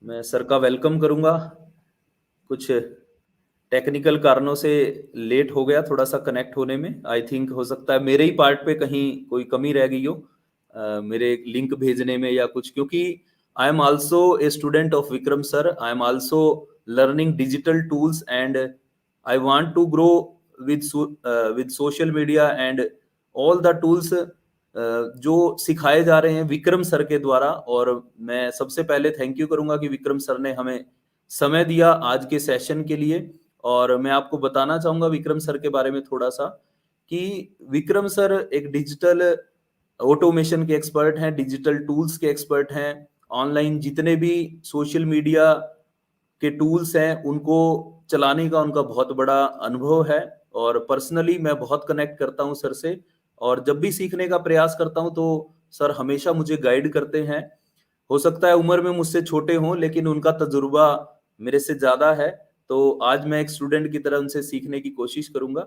मैं सर का वेलकम करूंगा। कुछ टेक्निकल कारणों से लेट हो गया थोड़ा सा कनेक्ट होने में। आई थिंक हो सकता है मेरे ही पार्ट पे कहीं कोई कमी रह गई हो मेरे लिंक भेजने में या कुछ, क्योंकि I am also a student of Vikram sir. I am also learning digital tools and I want to grow with social media and all the tools जो सिखाए जा रहे हैं विक्रम सर के द्वारा। और मैं सबसे पहले थैंक यू करूंगा कि विक्रम सर ने हमें समय दिया आज के सेशन के लिए। और मैं आपको बताना चाहूंगा विक्रम सर के बारे में थोड़ा सा कि विक्रम सर एक डिजिटल ऑटोमेशन के एक्सपर्ट हैं, डिजिटल टूल्स के एक्सपर्ट हैं। ऑनलाइन जितने भी सोशल मीडिया के टूल्स हैं उनको चलाने का उनका बहुत बड़ा अनुभव है। और पर्सनली मैं बहुत कनेक्ट करता हूं सर से, और जब भी सीखने का प्रयास करता हूं तो सर हमेशा मुझे गाइड करते हैं। हो सकता है उम्र में मुझसे छोटे हों लेकिन उनका तजुर्बा मेरे से ज्यादा है। तो आज मैं एक स्टूडेंट की तरह उनसे सीखने की कोशिश करूंगा।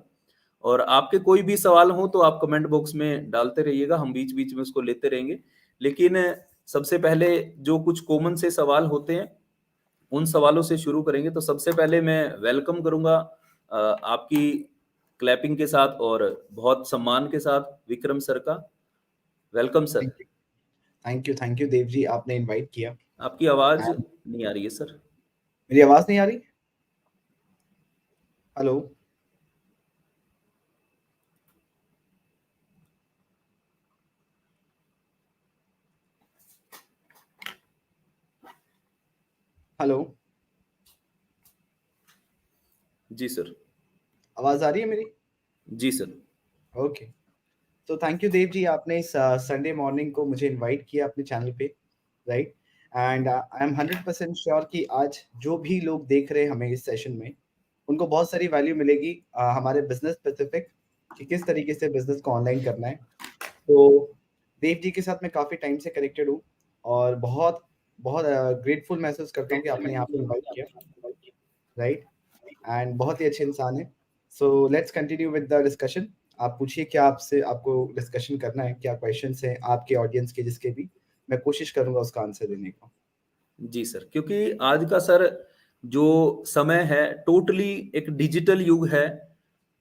और आपके कोई भी सवाल हो तो आप कमेंट बॉक्स में डालते रहिएगा, हम बीच बीच में उसको लेते रहेंगे। लेकिन सबसे पहले जो कुछ कॉमन से सवाल होते हैं उन सवालों से शुरू करेंगे। तो सबसे पहले मैं वेलकम करूंगा आपकी क्लैपिंग के साथ और बहुत सम्मान के साथ विक्रम सर का। Welcome sir. Thank you. Thank you Dev ji, आपने इनवाइट किया। आपकी आवाज And नहीं आ रही है सर। मेरी आवाज नहीं आ रही? हेलो हेलो, जी सर। आवाज आ रही है मेरी? जी सर। ओके। तो थैंक यू देव जी, आपने इस संडे मॉर्निंग को मुझे इनवाइट किया अपने चैनल पे, right. And I am 100% sure कि आज जो भी लोग देख रहे हैं हमें इस सेशन में, उनको बहुत सारी वैल्यू मिलेगी हमारे बिजनेस स्पेसिफिक, कि किस तरीके से बिजनेस को ऑनलाइन करना है। तो देव जी के साथ मैं काफ़ी टाइम से कनेक्टेड हूँ और बहुत बहुत ग्रेटफुल महसूस करता हूँ कि आपने यहाँ पे इनवाइट किया, राइट। एंड बहुत ही अच्छे इंसान है। So let's continue with the discussion. आप पूछिए क्या आपसे आपको डिस्कशन करना है, क्या क्वेश्चंस हैं आपके ऑडियंस के, जिसके भी मैं कोशिश करूंगा उसका आंसर देने का। जी सर, क्योंकि आज का सर जो समय है टोटली एक डिजिटल युग है।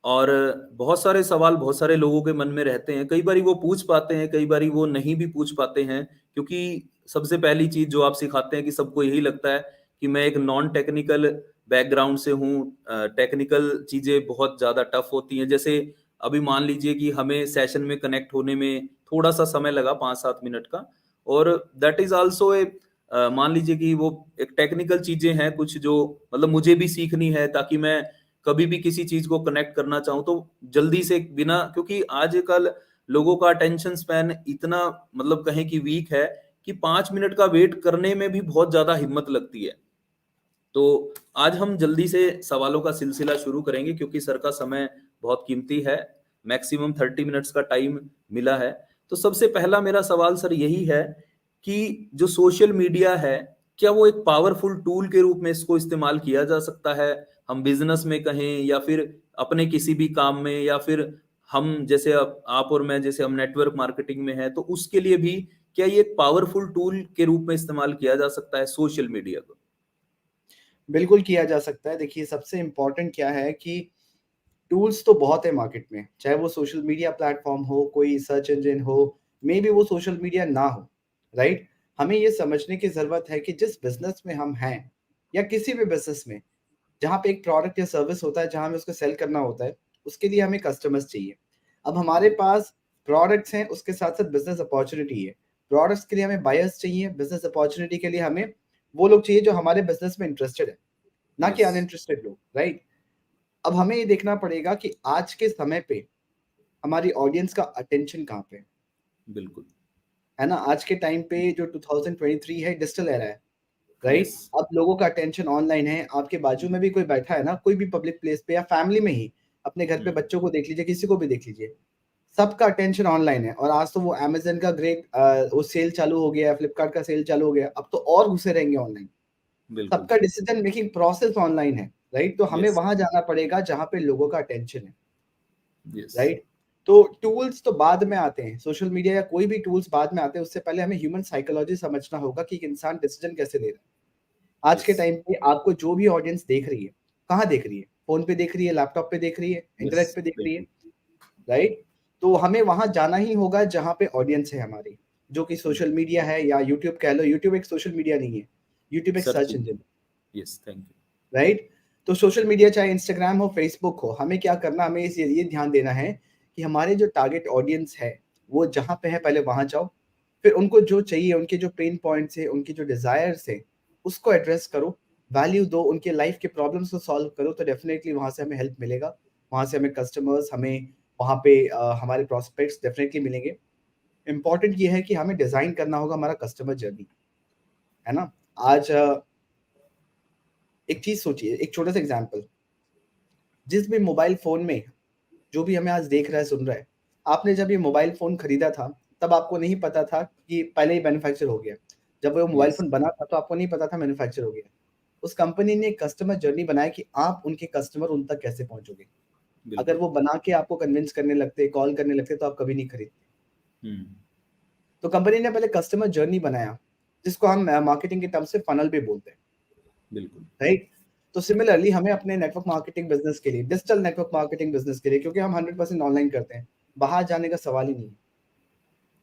और बहुत सारे सवाल बहुत सारे लोगों के मन में रहते हैं, कई बारी वो पूछ पाते हैं, कई बारी वो नहीं भी पूछ पाते हैं। क्योंकि सबसे पहली चीज जो आप सिखाते हैं कि सबको यही लगता है कि मैं एक नॉन टेक्निकल बैकग्राउंड से हूँ, टेक्निकल चीजें बहुत ज्यादा टफ होती हैं। जैसे अभी मान लीजिए कि हमें सेशन में कनेक्ट होने में थोड़ा सा समय लगा 5-7 मिनट का, और दैट इज आल्सो ए मान लीजिए कि वो एक टेक्निकल चीजें हैं कुछ जो मतलब मुझे भी सीखनी है, ताकि मैं कभी भी किसी चीज को कनेक्ट करना चाहूँ तो जल्दी से बिना, क्योंकि आजकल लोगों का अटेंशन स्पैन इतना मतलब कहें कि वीक है कि 5 मिनट का वेट करने में भी बहुत ज्यादा हिम्मत लगती है। तो आज हम जल्दी से सवालों का सिलसिला शुरू करेंगे क्योंकि सर का समय बहुत कीमती है। मैक्सिमम 30 मिनट्स का टाइम मिला है। तो सबसे पहला मेरा सवाल सर यही है कि जो सोशल मीडिया है, क्या वो एक पावरफुल टूल के रूप में इसको इस्तेमाल किया जा सकता है? हम बिजनेस में कहें या फिर अपने किसी भी काम में, या फिर हम जैसे आप और मैं जैसे हम नेटवर्क मार्केटिंग में है, तो उसके लिए भी क्या ये एक पावरफुल टूल के रूप में इस्तेमाल किया जा सकता है सोशल मीडिया को? बिल्कुल किया जा सकता है। देखिए, सबसे इम्पोर्टेंट क्या है कि टूल्स तो बहुत है मार्केट में, चाहे वो सोशल मीडिया प्लेटफॉर्म हो, कोई सर्च इंजन हो, मे बी वो सोशल मीडिया ना हो, राइट। हमें ये समझने की ज़रूरत है कि जिस बिज़नेस में हम हैं या किसी भी बिज़नेस में, जहाँ पे एक प्रोडक्ट या सर्विस होता है, जहाँ हमें उसको सेल करना होता है, उसके लिए हमें कस्टमर्स चाहिए। अब हमारे पास प्रोडक्ट्स हैं, उसके साथ-साथ बिज़नेस अपॉर्च्युनिटी है। प्रोडक्ट्स के लिए हमें बायर्स चाहिए, बिज़नेस अपॉर्च्युनिटी के लिए हमें वो लोग चाहिए जो हमारे बिज़नेस में इंटरेस्टेड है, ना कि यस। अनइंटरेस्टेड लोग, राइट। अब हमें ये देखना पड़ेगा कि आज के समय पे हमारी ऑडियंस का अटेंशन कहाँ पे बिल्कुल। है ना? आज के टाइम पे जो 2023 है, डिजिटल एरा है, यस। राइट? अब लोगों का अटेंशन ऑनलाइन है। आपके बाजू में भी कोई बैठा है ना, कोई भी पब्लिक प्लेस पे या फैमिली में ही, अपने घर पे हम्म। बच्चों को देख लीजिए, किसी को भी देख लीजिए, सबका अटेंशन ऑनलाइन है। और आज तो वो अमेज़न का ग्रेट वो सेल चालू हो गया है, फ्लिपकार्ट का सेल चालू हो गया है, अब तो और घुसे रहेंगे ऑनलाइन। बिल्कुल। सबका डिसीजन मेकिंग प्रोसेस ऑनलाइन है, राइट? तो हमें यस। वहाँ जाना पड़ेगा जहाँ पे लोगों का अटेंशन है, यस। राइट? तो टूल्स तो बाद में आते हैं, सोशल मीडिया या कोई भी टूल्स बाद में आते हैं, उससे पहले हमें ह्यूमन साइकोलॉजी समझना होगा कि एक इंसान डिसीजन कैसे ले रहा है। आज के टाइम पे आपको जो भी ऑडियंस देख रही है, कहाँ देख रही है? फ़ोन पे देख रही है, लैपटॉप पे देख रही है, इंटरनेट पे देख रही है, राइट? तो हमें वहाँ जाना ही होगा जहाँ पे ऑडियंस है हमारी, जो कि सोशल मीडिया है या यूट्यूब कह लो। यूट्यूब एक सोशल मीडिया नहीं है, यूट्यूब एक सर्च इंजन है। Yes, thank you. राइट? तो सोशल मीडिया चाहे इंस्टाग्राम हो, फेसबुक हो, हमें क्या करना, हमें ये ध्यान देना है कि हमारे जो टारगेट ऑडियंस है, वो जहाँ पे है पहले वहाँ जाओ, फिर उनको जो चाहिए, उनके जो पेन पॉइंट्स है, उनकी जो डिज़ायर्स है, उसको एड्रेस करो, वैल्यू दो, उनके लाइफ के प्रॉब्लम्स को सॉल्व करो, तो डेफिनेटली वहाँ से हमें हेल्प मिलेगा। वहाँ से हमें कस्टमर्स, हमें वहाँ पे हमारे प्रॉस्पेक्ट्स डेफिनेटली मिलेंगे। इम्पोर्टेंट ये है कि हमें डिज़ाइन करना होगा हमारा कस्टमर जर्नी, है ना? आज एक चीज़ सोचिए, एक छोटा-सा एग्ज़ाम्पल, जिस भी मोबाइल फ़ोन में जो भी हमें आज देख रहा है, सुन रहा है, आपने जब ये मोबाइल फ़ोन खरीदा था, तब आपको नहीं पता था कि पहले ही मैन्युफैक्चर हो गया। जब वो मोबाइल यस, फ़ोन बना था, तो आपको नहीं पता था मैन्युफैक्चर हो गया। उस कंपनी ने कस्टमर जर्नी बनाया कि आप उनके कस्टमर उन तक कैसे पहुँचोगे। अगर बिल्कुल। वो बना के आपको कन्विंस करने लगते, कॉल करने लगते, तो आप कभी नहीं खरीदते। हम्म, तो कंपनी ने पहले कस्टमर जर्नी बनाया, जिसको हम मार्केटिंग के टर्म से फनल भी बोलते हैं, बिल्कुल। राइट? तो सिमिलरली हमें अपने नेटवर्क मार्केटिंग बिज़नेस के लिए, डिजिटल नेटवर्क मार्केटिंग बिज़नेस के लिए, क्योंकि हम 100% ऑनलाइन करते हैं, बाहर जाने का सवाल ही नहीं है।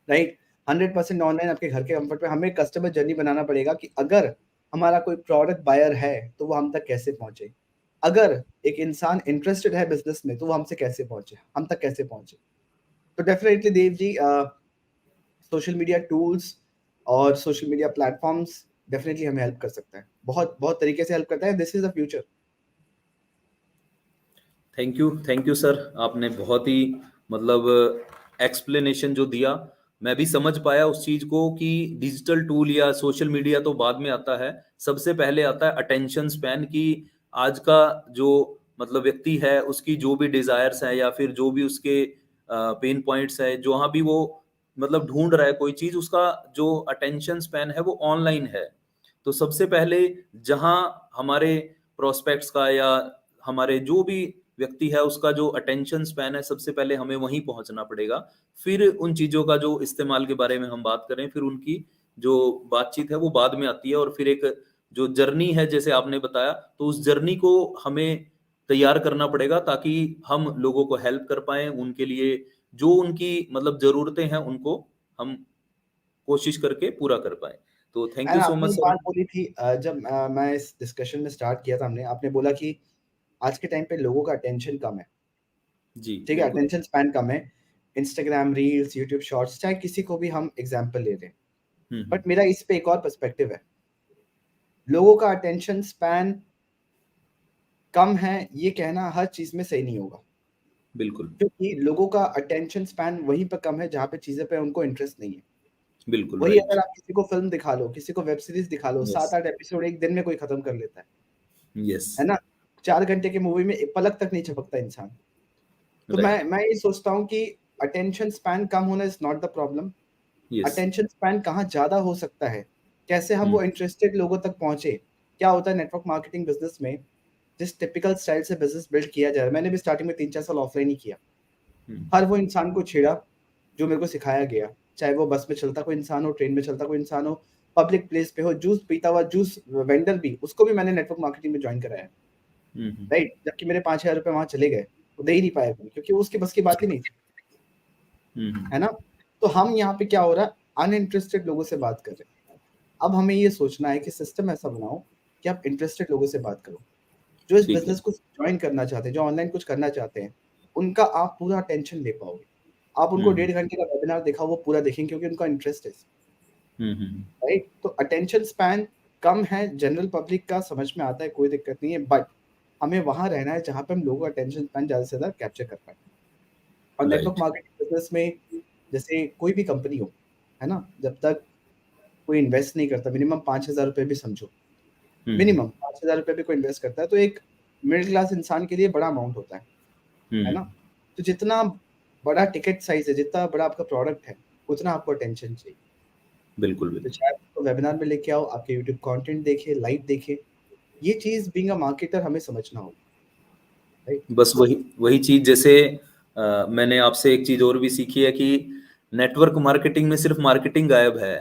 राइट? 100% ऑनलाइन आपके घर के कंफर्ट पे हमें कस्टमर जर्नी बनाना पड़ेगा कि अगर हमारा कोई प्रोडक्ट बायर है, तो वो हम तक कैसे पहुँचे? अगर एक इंसान इंटरेस्टेड है बिज़नेस में, तो वो हमसे कैसे पहुँचे? हम तक कैसे पहुँचे? तो definitely Dev ji, social media tools और सोशल मीडिया प्लेटफ़ॉर्म्स डेफिनिटली हमें हेल्प कर सकता है। बहुत बहुत तरीके से हेल्प करता है। This is the future. Thank you sir. आपने बहुत ही मतलब एक्सप्लेनेशन जो दिया, मैं भी समझ पाया उस चीज को कि डिजिटल टूल या सोशल मीडिया तो बाद में आता है, सबसे पहले आता है अटेंशन स्पैन की। आज का जो मतलब व्यक्ति है, उसकी जो भी डिजायर्स है या फिर जो भी उसके पेन पॉइंट्स है, जहाँ भी वो मतलब ढूंढ रहा है कोई चीज, उसका जो अटेंशन स्पैन है वो ऑनलाइन है। तो सबसे पहले जहां हमारे प्रोस्पेक्ट्स का या हमारे जो भी व्यक्ति है उसका जो अटेंशन स्पैन है, सबसे पहले हमें वहीं पहुंचना पड़ेगा। फिर उन चीजों का जो इस्तेमाल के बारे में हम बात करें, फिर उनकी जो बातचीत है वो बाद में आती है। और फिर एक जो जर्नी है जैसे आपने बताया, तो उस जर्नी को हमें तैयार करना पड़ेगा ताकि हम लोगों को हेल्प कर पाए, उनके लिए जो उनकी मतलब जरूरतें हैं उनको हम कोशिश करके पूरा कर पाए। तो थैंक एंड यू सो आपने मच एक सर। बात बोली थी, जब मैं इस डिस्कशन में स्टार्ट किया था, आपने बोला कि आज के टाइम पे लोगों का अटेंशन कम है, जी ठीक है? बिल्कुल। अटेंशन स्पैन कम है। इंस्टाग्राम रील्स, यूट्यूब शॉर्ट्स, चाहे किसी को भी हम एग्ज़ाम्पल ले लें। हम्म, बट मेरा इस पे एक और पर्सपेक्टिव है। लोगों का अटेंशन स्पैन कम है, ये कहना हर चीज़ में सही नहीं होगा। बिल्कुल क्योंकि लोगों का अटेंशन स्पैन वहीं पे कम है जहाँ पे चीज़ें पे उनको इंटरेस्ट नहीं है। बिल्कुल वही राइट। अगर आप किसी को फ़िल्म दिखा लो, किसी को वेब सीरीज़ दिखा लो, यस, 7-8 एपिसोड एक दिन में कोई खत्म कर लेता यस, है ना? 4 घंटे की मूवी में एक पलक तक नहीं झपकता इंसान। तो राइट, मैं ये सोचता हूँ कि अटेंशन स्पैन कम होना is not the problem. Yes, attention span कहाँ ज़्यादा हो सकता है? कैसे हम हुँ, वो इंटरेस्टेड लोगों तक पहुँचे? क्या होता है नेटवर्क मार्केटिंग बिज़नेस में, जिस टिपिकल स्टाइल से बिज़नेस बिल्ड किया जाए, मैंने भी स्टार्टिंग में 3-4 साल ऑफलाइन ही किया। हुँ, हर वो इंसान को छेड़ा जो मेरे को सिखाया गया, चाहे वो बस में चलता कोई इंसान हो, ट्रेन में चलता कोई इंसान हो, पब्लिक प्लेस पे हो, जूस पीता हुआ जूस वेंडर भी, उसको भी मैंने नेटवर्क मार्केटिंग में जॉइन कराया, हुँ, हुँ, राइट? जबकि मेरे 5,000 रुपए वहाँ चले गए, वो दे ही नहीं पाया कोई, क्योंकि उसकी बस की बात ही नहीं थी, हुँ, है हुँ, ना? तो हम यहाँ पे क्या हो रहा है, अनइंटरेस्टेड लोगों से बात कर रहे हैं। अब हमें ये सोचना है कि सिस्टम ऐसा बनाओ कि आप इंटरेस्टेड लोगों से बात करो, जो इस ठीक है। बिज़नेस को जॉइन करना चाहते हैं, जो ऑनलाइन कुछ करना चाहते हैं, उनका आप पूरा अटेंशन ले पाओगे। आप हुँ, उनको हुँ, 1.5 घंटे का वेबिनार दिखाओ, वो पूरा देखेंगे क्योंकि उनका इंटरेस्ट है, हुँ, हुँ, राइट? तो अटेंशन स्पैन कम है जनरल पब्लिक का, समझ में आता है, कोई दिक्कत नहीं है, बट हमें वहाँ रहना है जहाँ पे हम लोगों का अटेंशन स्पैन ज़्यादा से ज़्यादा कैप्चर कर पाएँ। और नेटवर्क राइट, मार्केटिंग बिज़नेस में जैसे कोई भी कंपनी हो, है ना? जब तक कोई इन्वेस्ट नहीं करता, मिनिमम ₹5,000 भी समझो, हुँ, हुँ, मिनिमम ₹5,000 भी कोई इन्वेस्ट करता है, तो एक मिडल क्लास इंसान के लिए बड़ा अमाउंट होता है हुँ, ना? तो जितना बड़ा टिकट साइज़ है, जितना बड़ा आपका प्रोडक्ट है, उतना आपको अटेंशन चाहिए। बिल्कुल, तो बिल्कुल। चाहे आप उसको वेबिनार में लेके आओ, आपके यूट्यूब कंटेंट देखे, लाइव देखे, ये चीज़ बीइंग अ मार्केटर हमें समझना होगा, राइट? बस वही वही चीज़ जैसे मैंने आपसे एक चीज़ और भी सीखी है कि नेटवर्क मार्केटिंग में सिर्फ़ मार्केटिंग गायब है।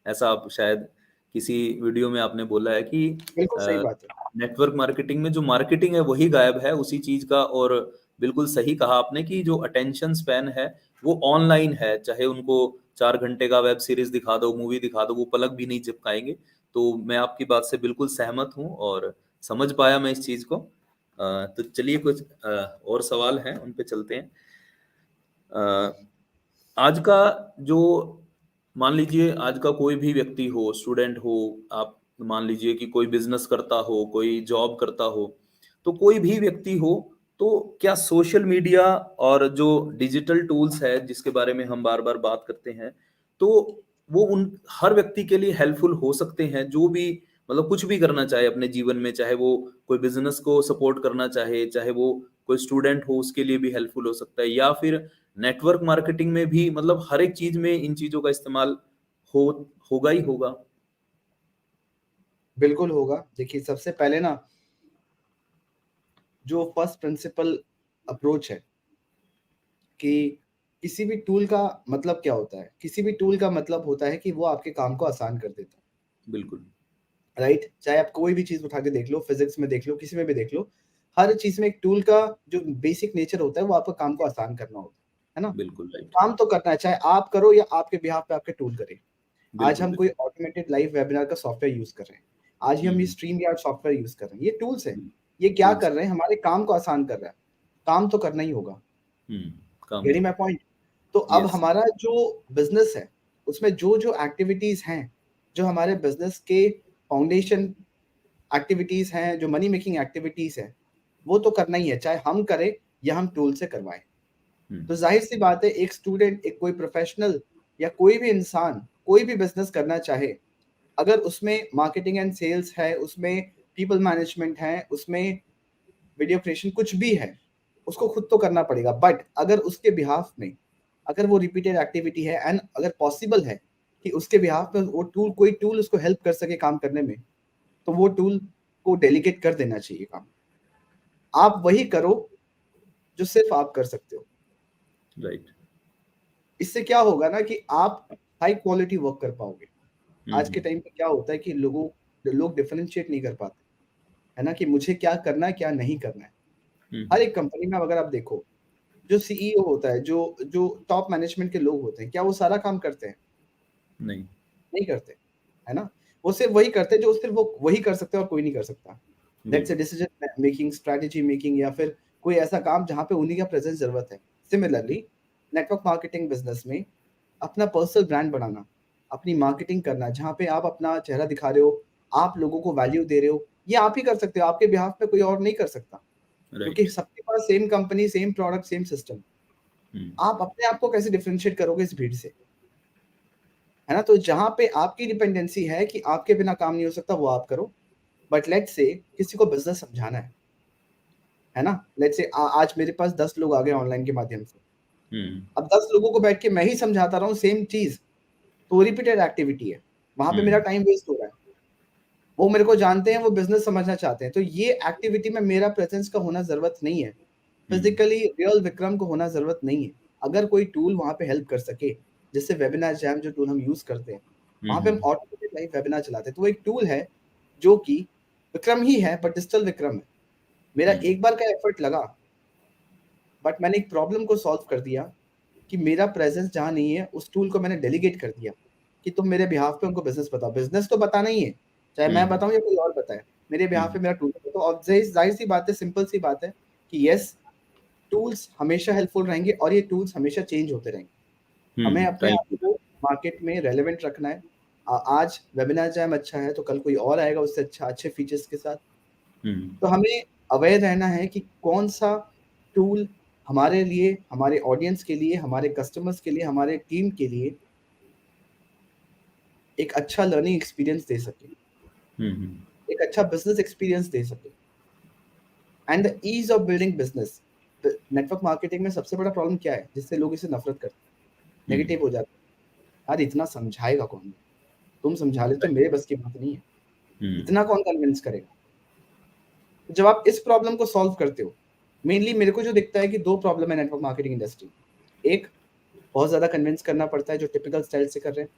ऐसा आप शायद किसी वीडियो में आपने बोला है कि बिल्कुल सही बात है। नेटवर्क मार्केटिंग में जो मार्केटिंग है वही गायब है उसी चीज का। और बिल्कुल सही कहा आपने कि जो अटेंशन स्पैन है वो ऑनलाइन है, चाहे उनको 4 घंटे का वेब सीरीज दिखा दो, मूवी दिखा दो, वो पलक भी नहीं झपकाएंगे। तो मैं आपकी बात से बिल्कुल सहमत हूँ और समझ पाया मैं इस चीज को। तो चलिए कुछ और सवाल हैं उन पे चलते हैं। अ, आज का जो, मान लीजिए आज का कोई भी व्यक्ति हो, स्टूडेंट हो, आप मान लीजिए कि कोई बिजनेस करता हो, कोई जॉब करता हो, तो कोई भी व्यक्ति हो, तो क्या सोशल मीडिया और जो डिजिटल टूल्स है जिसके बारे में हम बार बार बात करते हैं, तो वो उन हर व्यक्ति के लिए हेल्पफुल हो सकते हैं जो भी मतलब कुछ भी करना चाहे अपने जीवन में, चाहे वो कोई बिजनेस को सपोर्ट करना चाहे, चाहे वो कोई स्टूडेंट हो उसके लिए भी हेल्पफुल हो सकता है, या फिर नेटवर्क मार्केटिंग में भी मतलब हर एक चीज में इन चीजों का इस्तेमाल हो होगा ही होगा। बिल्कुल होगा। देखिए सबसे पहले ना जो फर्स्ट प्रिंसिपल अप्रोच है कि किसी भी टूल का मतलब क्या होता है? किसी भी टूल का मतलब होता है कि वो आपके काम को आसान कर देता बिल्कुल। है, राइट? चाहे आप कोई भी चीज़ उठा के देख लो, फिज़िक्स में देख लो, किसी में भी देख लो, हर चीज़ में एक टूल का जो बेसिक नेचर होता है वो आपका काम को आसान करना होता है ना? बिल्कुल राइट। काम तो करना है, चाहे आप करो या आपके बिहाफ़ पे आपके टूल करे। आज बिल्कुल हम कोई बिल्कुल। ऑटोमेटेड लाइव वेबिनार का सॉफ्टवेयर यूज़ कर रहे हैं। आज ही हम ये हम्म। स्ट्रीमयार्ड सॉफ्टवेयर यूज़ कर रहे हैं। ये टूल्स हैं। हम्म। ये क्या टूल्स। कर रहे हैं? हमारे काम को आसान कर रहा है। काम तो करना ही होगा। हम्म। काम गेटिंग तो माय पॉइंट? तो अब यस। हमारा जो बिज़नेस है, उसमें जो-जो एक्टिविटीज़ हैं, जो हमारे बिज़नेस के फाउंडेशन एक्टिविटीज़ हैं, जो मनी मेकिंग एक्टिविटीज़ हैं, वो तो करना ही है, चाहे हम करें या हम टूल से करवाएँ। तो ज़ाहिर-सी बात है एक स्टूडेंट, एक कोई प्रोफ़ेशनल या कोई भी इंसान, कोई भी बिज़नेस करना चाहे, अगर उसमें मार्केटिंग एंड सेल्स है, उसमें पीपल मैनेजमेंट है, उसमें वीडियो क्रिएशन कुछ भी है, उसको खुद तो करना पड़ेगा। बट अगर उसके बिहाफ में, अगर वो रिपीटेड एक्टिविटी है एंड अगर पॉसिबल है कि उसके बिहाफ में वो टूल, कोई टूल उसको हेल्प कर सके काम करने में, तो वो टूल को डेलीगेट कर देना चाहिए काम। आप वही करो जो सिर्फ़ आप कर सकते हो। राइट। इससे क्या होगा ना कि आप हाई क्वालिटी वर्क कर पाओगे। आज के टाइम पे क्या होता है कि लोग डिफरेंशिएट नहीं कर पाते, है ना? कि मुझे क्या करना है, क्या नहीं करना है। हर एक कंपनी में अगर आप देखो, जो सीईओ होता है, जो जो टॉप मैनेजमेंट के लोग होते हैं, क्या वो सारा काम करते हैं? नहीं। नहीं करते, है ना? वो सिर्फ़ वही करते हैं जो सिर्फ़ वो वही कर सकते हैं और कोई नहीं कर सकता। दैट्स अ बिल्कुल। डिसीजन मेकिंग, स्ट्रैटेजी मेकिंग या फिर कोई ऐसा काम जहाँ पे उन्हीं का प्रेज़ेंस ज़रूरत है। सिमिलरली नेटवर्क मार्केटिंग बिज़नेस में अपना पर्सनल ब्रांड बनाना, अपनी मार्केटिंग करना, जहाँ पे आप अपना चेहरा दिखा रहे हो, आप लोगों को वैल्यू दे रहे हो, ये आप ही कर सकते हो, आपके बिहाफ़ पे कोई और नहीं कर सकता। क्योंकि राइट। सबके पास same company, same product, same system. आप अपने आप को कैसे डिफरेंशिएट करोगे इस भीड़ से? है ना? तो जहाँ पे आपकी डिपेंडेंसी है कि आपके बिना काम नहीं हो सकता, वो आप करो। बट लेट्स से किसी को बिज़नेस समझाना है ना? लेट्स से आज मेरे पास 10 लोग आ गए ऑनलाइन के माध्यम से। अब 10 लोगों को बैठ के मैं ही समझाता रहा हूँ सेम चीज़, तो रिपीटेड एक्टिविटी है। वहाँ पे मेरा टाइम वेस्ट हो रहा है। वो मेरे को जानते हैं, वो बिज़नेस समझना चाहते हैं। तो ये एक्टिविटी में मेरा प्रेज़ेंस का होना ज़रूरत नहीं है। फिज़िकली रियल विक्रम को होना ज़रूरत नहीं है। अगर कोई टूल वहाँ पे हेल्प कर सके, जैसे वेबिनार जैम जो टूल हम यूज़ करते हैं, वहाँ पे हम ऑटोमेटेड लाइव वेबिनार चलाते हैं। तो वो एक टूल है जो कि विक्रम ही है बट डिजिटल विक्रम है। मेरा एक बार का एफर्ट लगा, बट मैंने एक प्रॉब्लम को सॉल्व कर दिया कि मेरा प्रेज़ेंस जहाँ नहीं है, उस टूल को मैंने डेलीगेट कर दिया कि तुम मेरे बिहाफ़ पे उनको बिज़नेस बताओ। बिज़नेस तो बताना ही है, चाहे मैं बताऊँ या कोई और बताए। मेरे बिहाफ़ पे मेरा टूल है। तो अब ज़ाहिर-सी बात है, सिंपल सी बात है कि येस, टूल्स हमेशा हेल्पफुल रहेंगे और ये टूल्स हमेशा चेंज होते रहेंगे। हमें अपने आप राइट। को मार्केट में रेलेवेंट रखना है। आज वेबिनार जैम अच्छा है, तो कल कोई और आएगा उससे अच्छा, अच्छे फीचर्स के साथ। तो हमें अवेयर रहना है कि कौन-सा टूल हमारे लिए, हमारे ऑडियंस के लिए, हमारे कस्टमर्स के लिए, हमारे टीम के लिए एक अच्छा लर्निंग एक्सपीरियंस दे सके, एक अच्छा बिज़नेस एक्सपीरियंस दे सके and the ease of building business. Network marketing में सबसे बड़ा प्रॉब्लम क्या है, जिससे लोग इसे नफ़रत करते हैं, नेगेटिव हो जाते हैं। यार इतना समझाएगा कौन? तुम समझा लेते हो, मेरे बस की बात नहीं है। इतना कौन कन्विंस करेगा? तो जब आप इस प्रॉब्लम को सॉल्व करते हो, मेनली मेरे को जो दिखता है कि 2 प्रॉब्लम है नेटवर्क मार्केटिंग इंडस्ट्री में। एक, बहुत ज़्यादा कन्विंस करना पड़ता है जो टिपिकल स्टाइल से कर रहे हैं।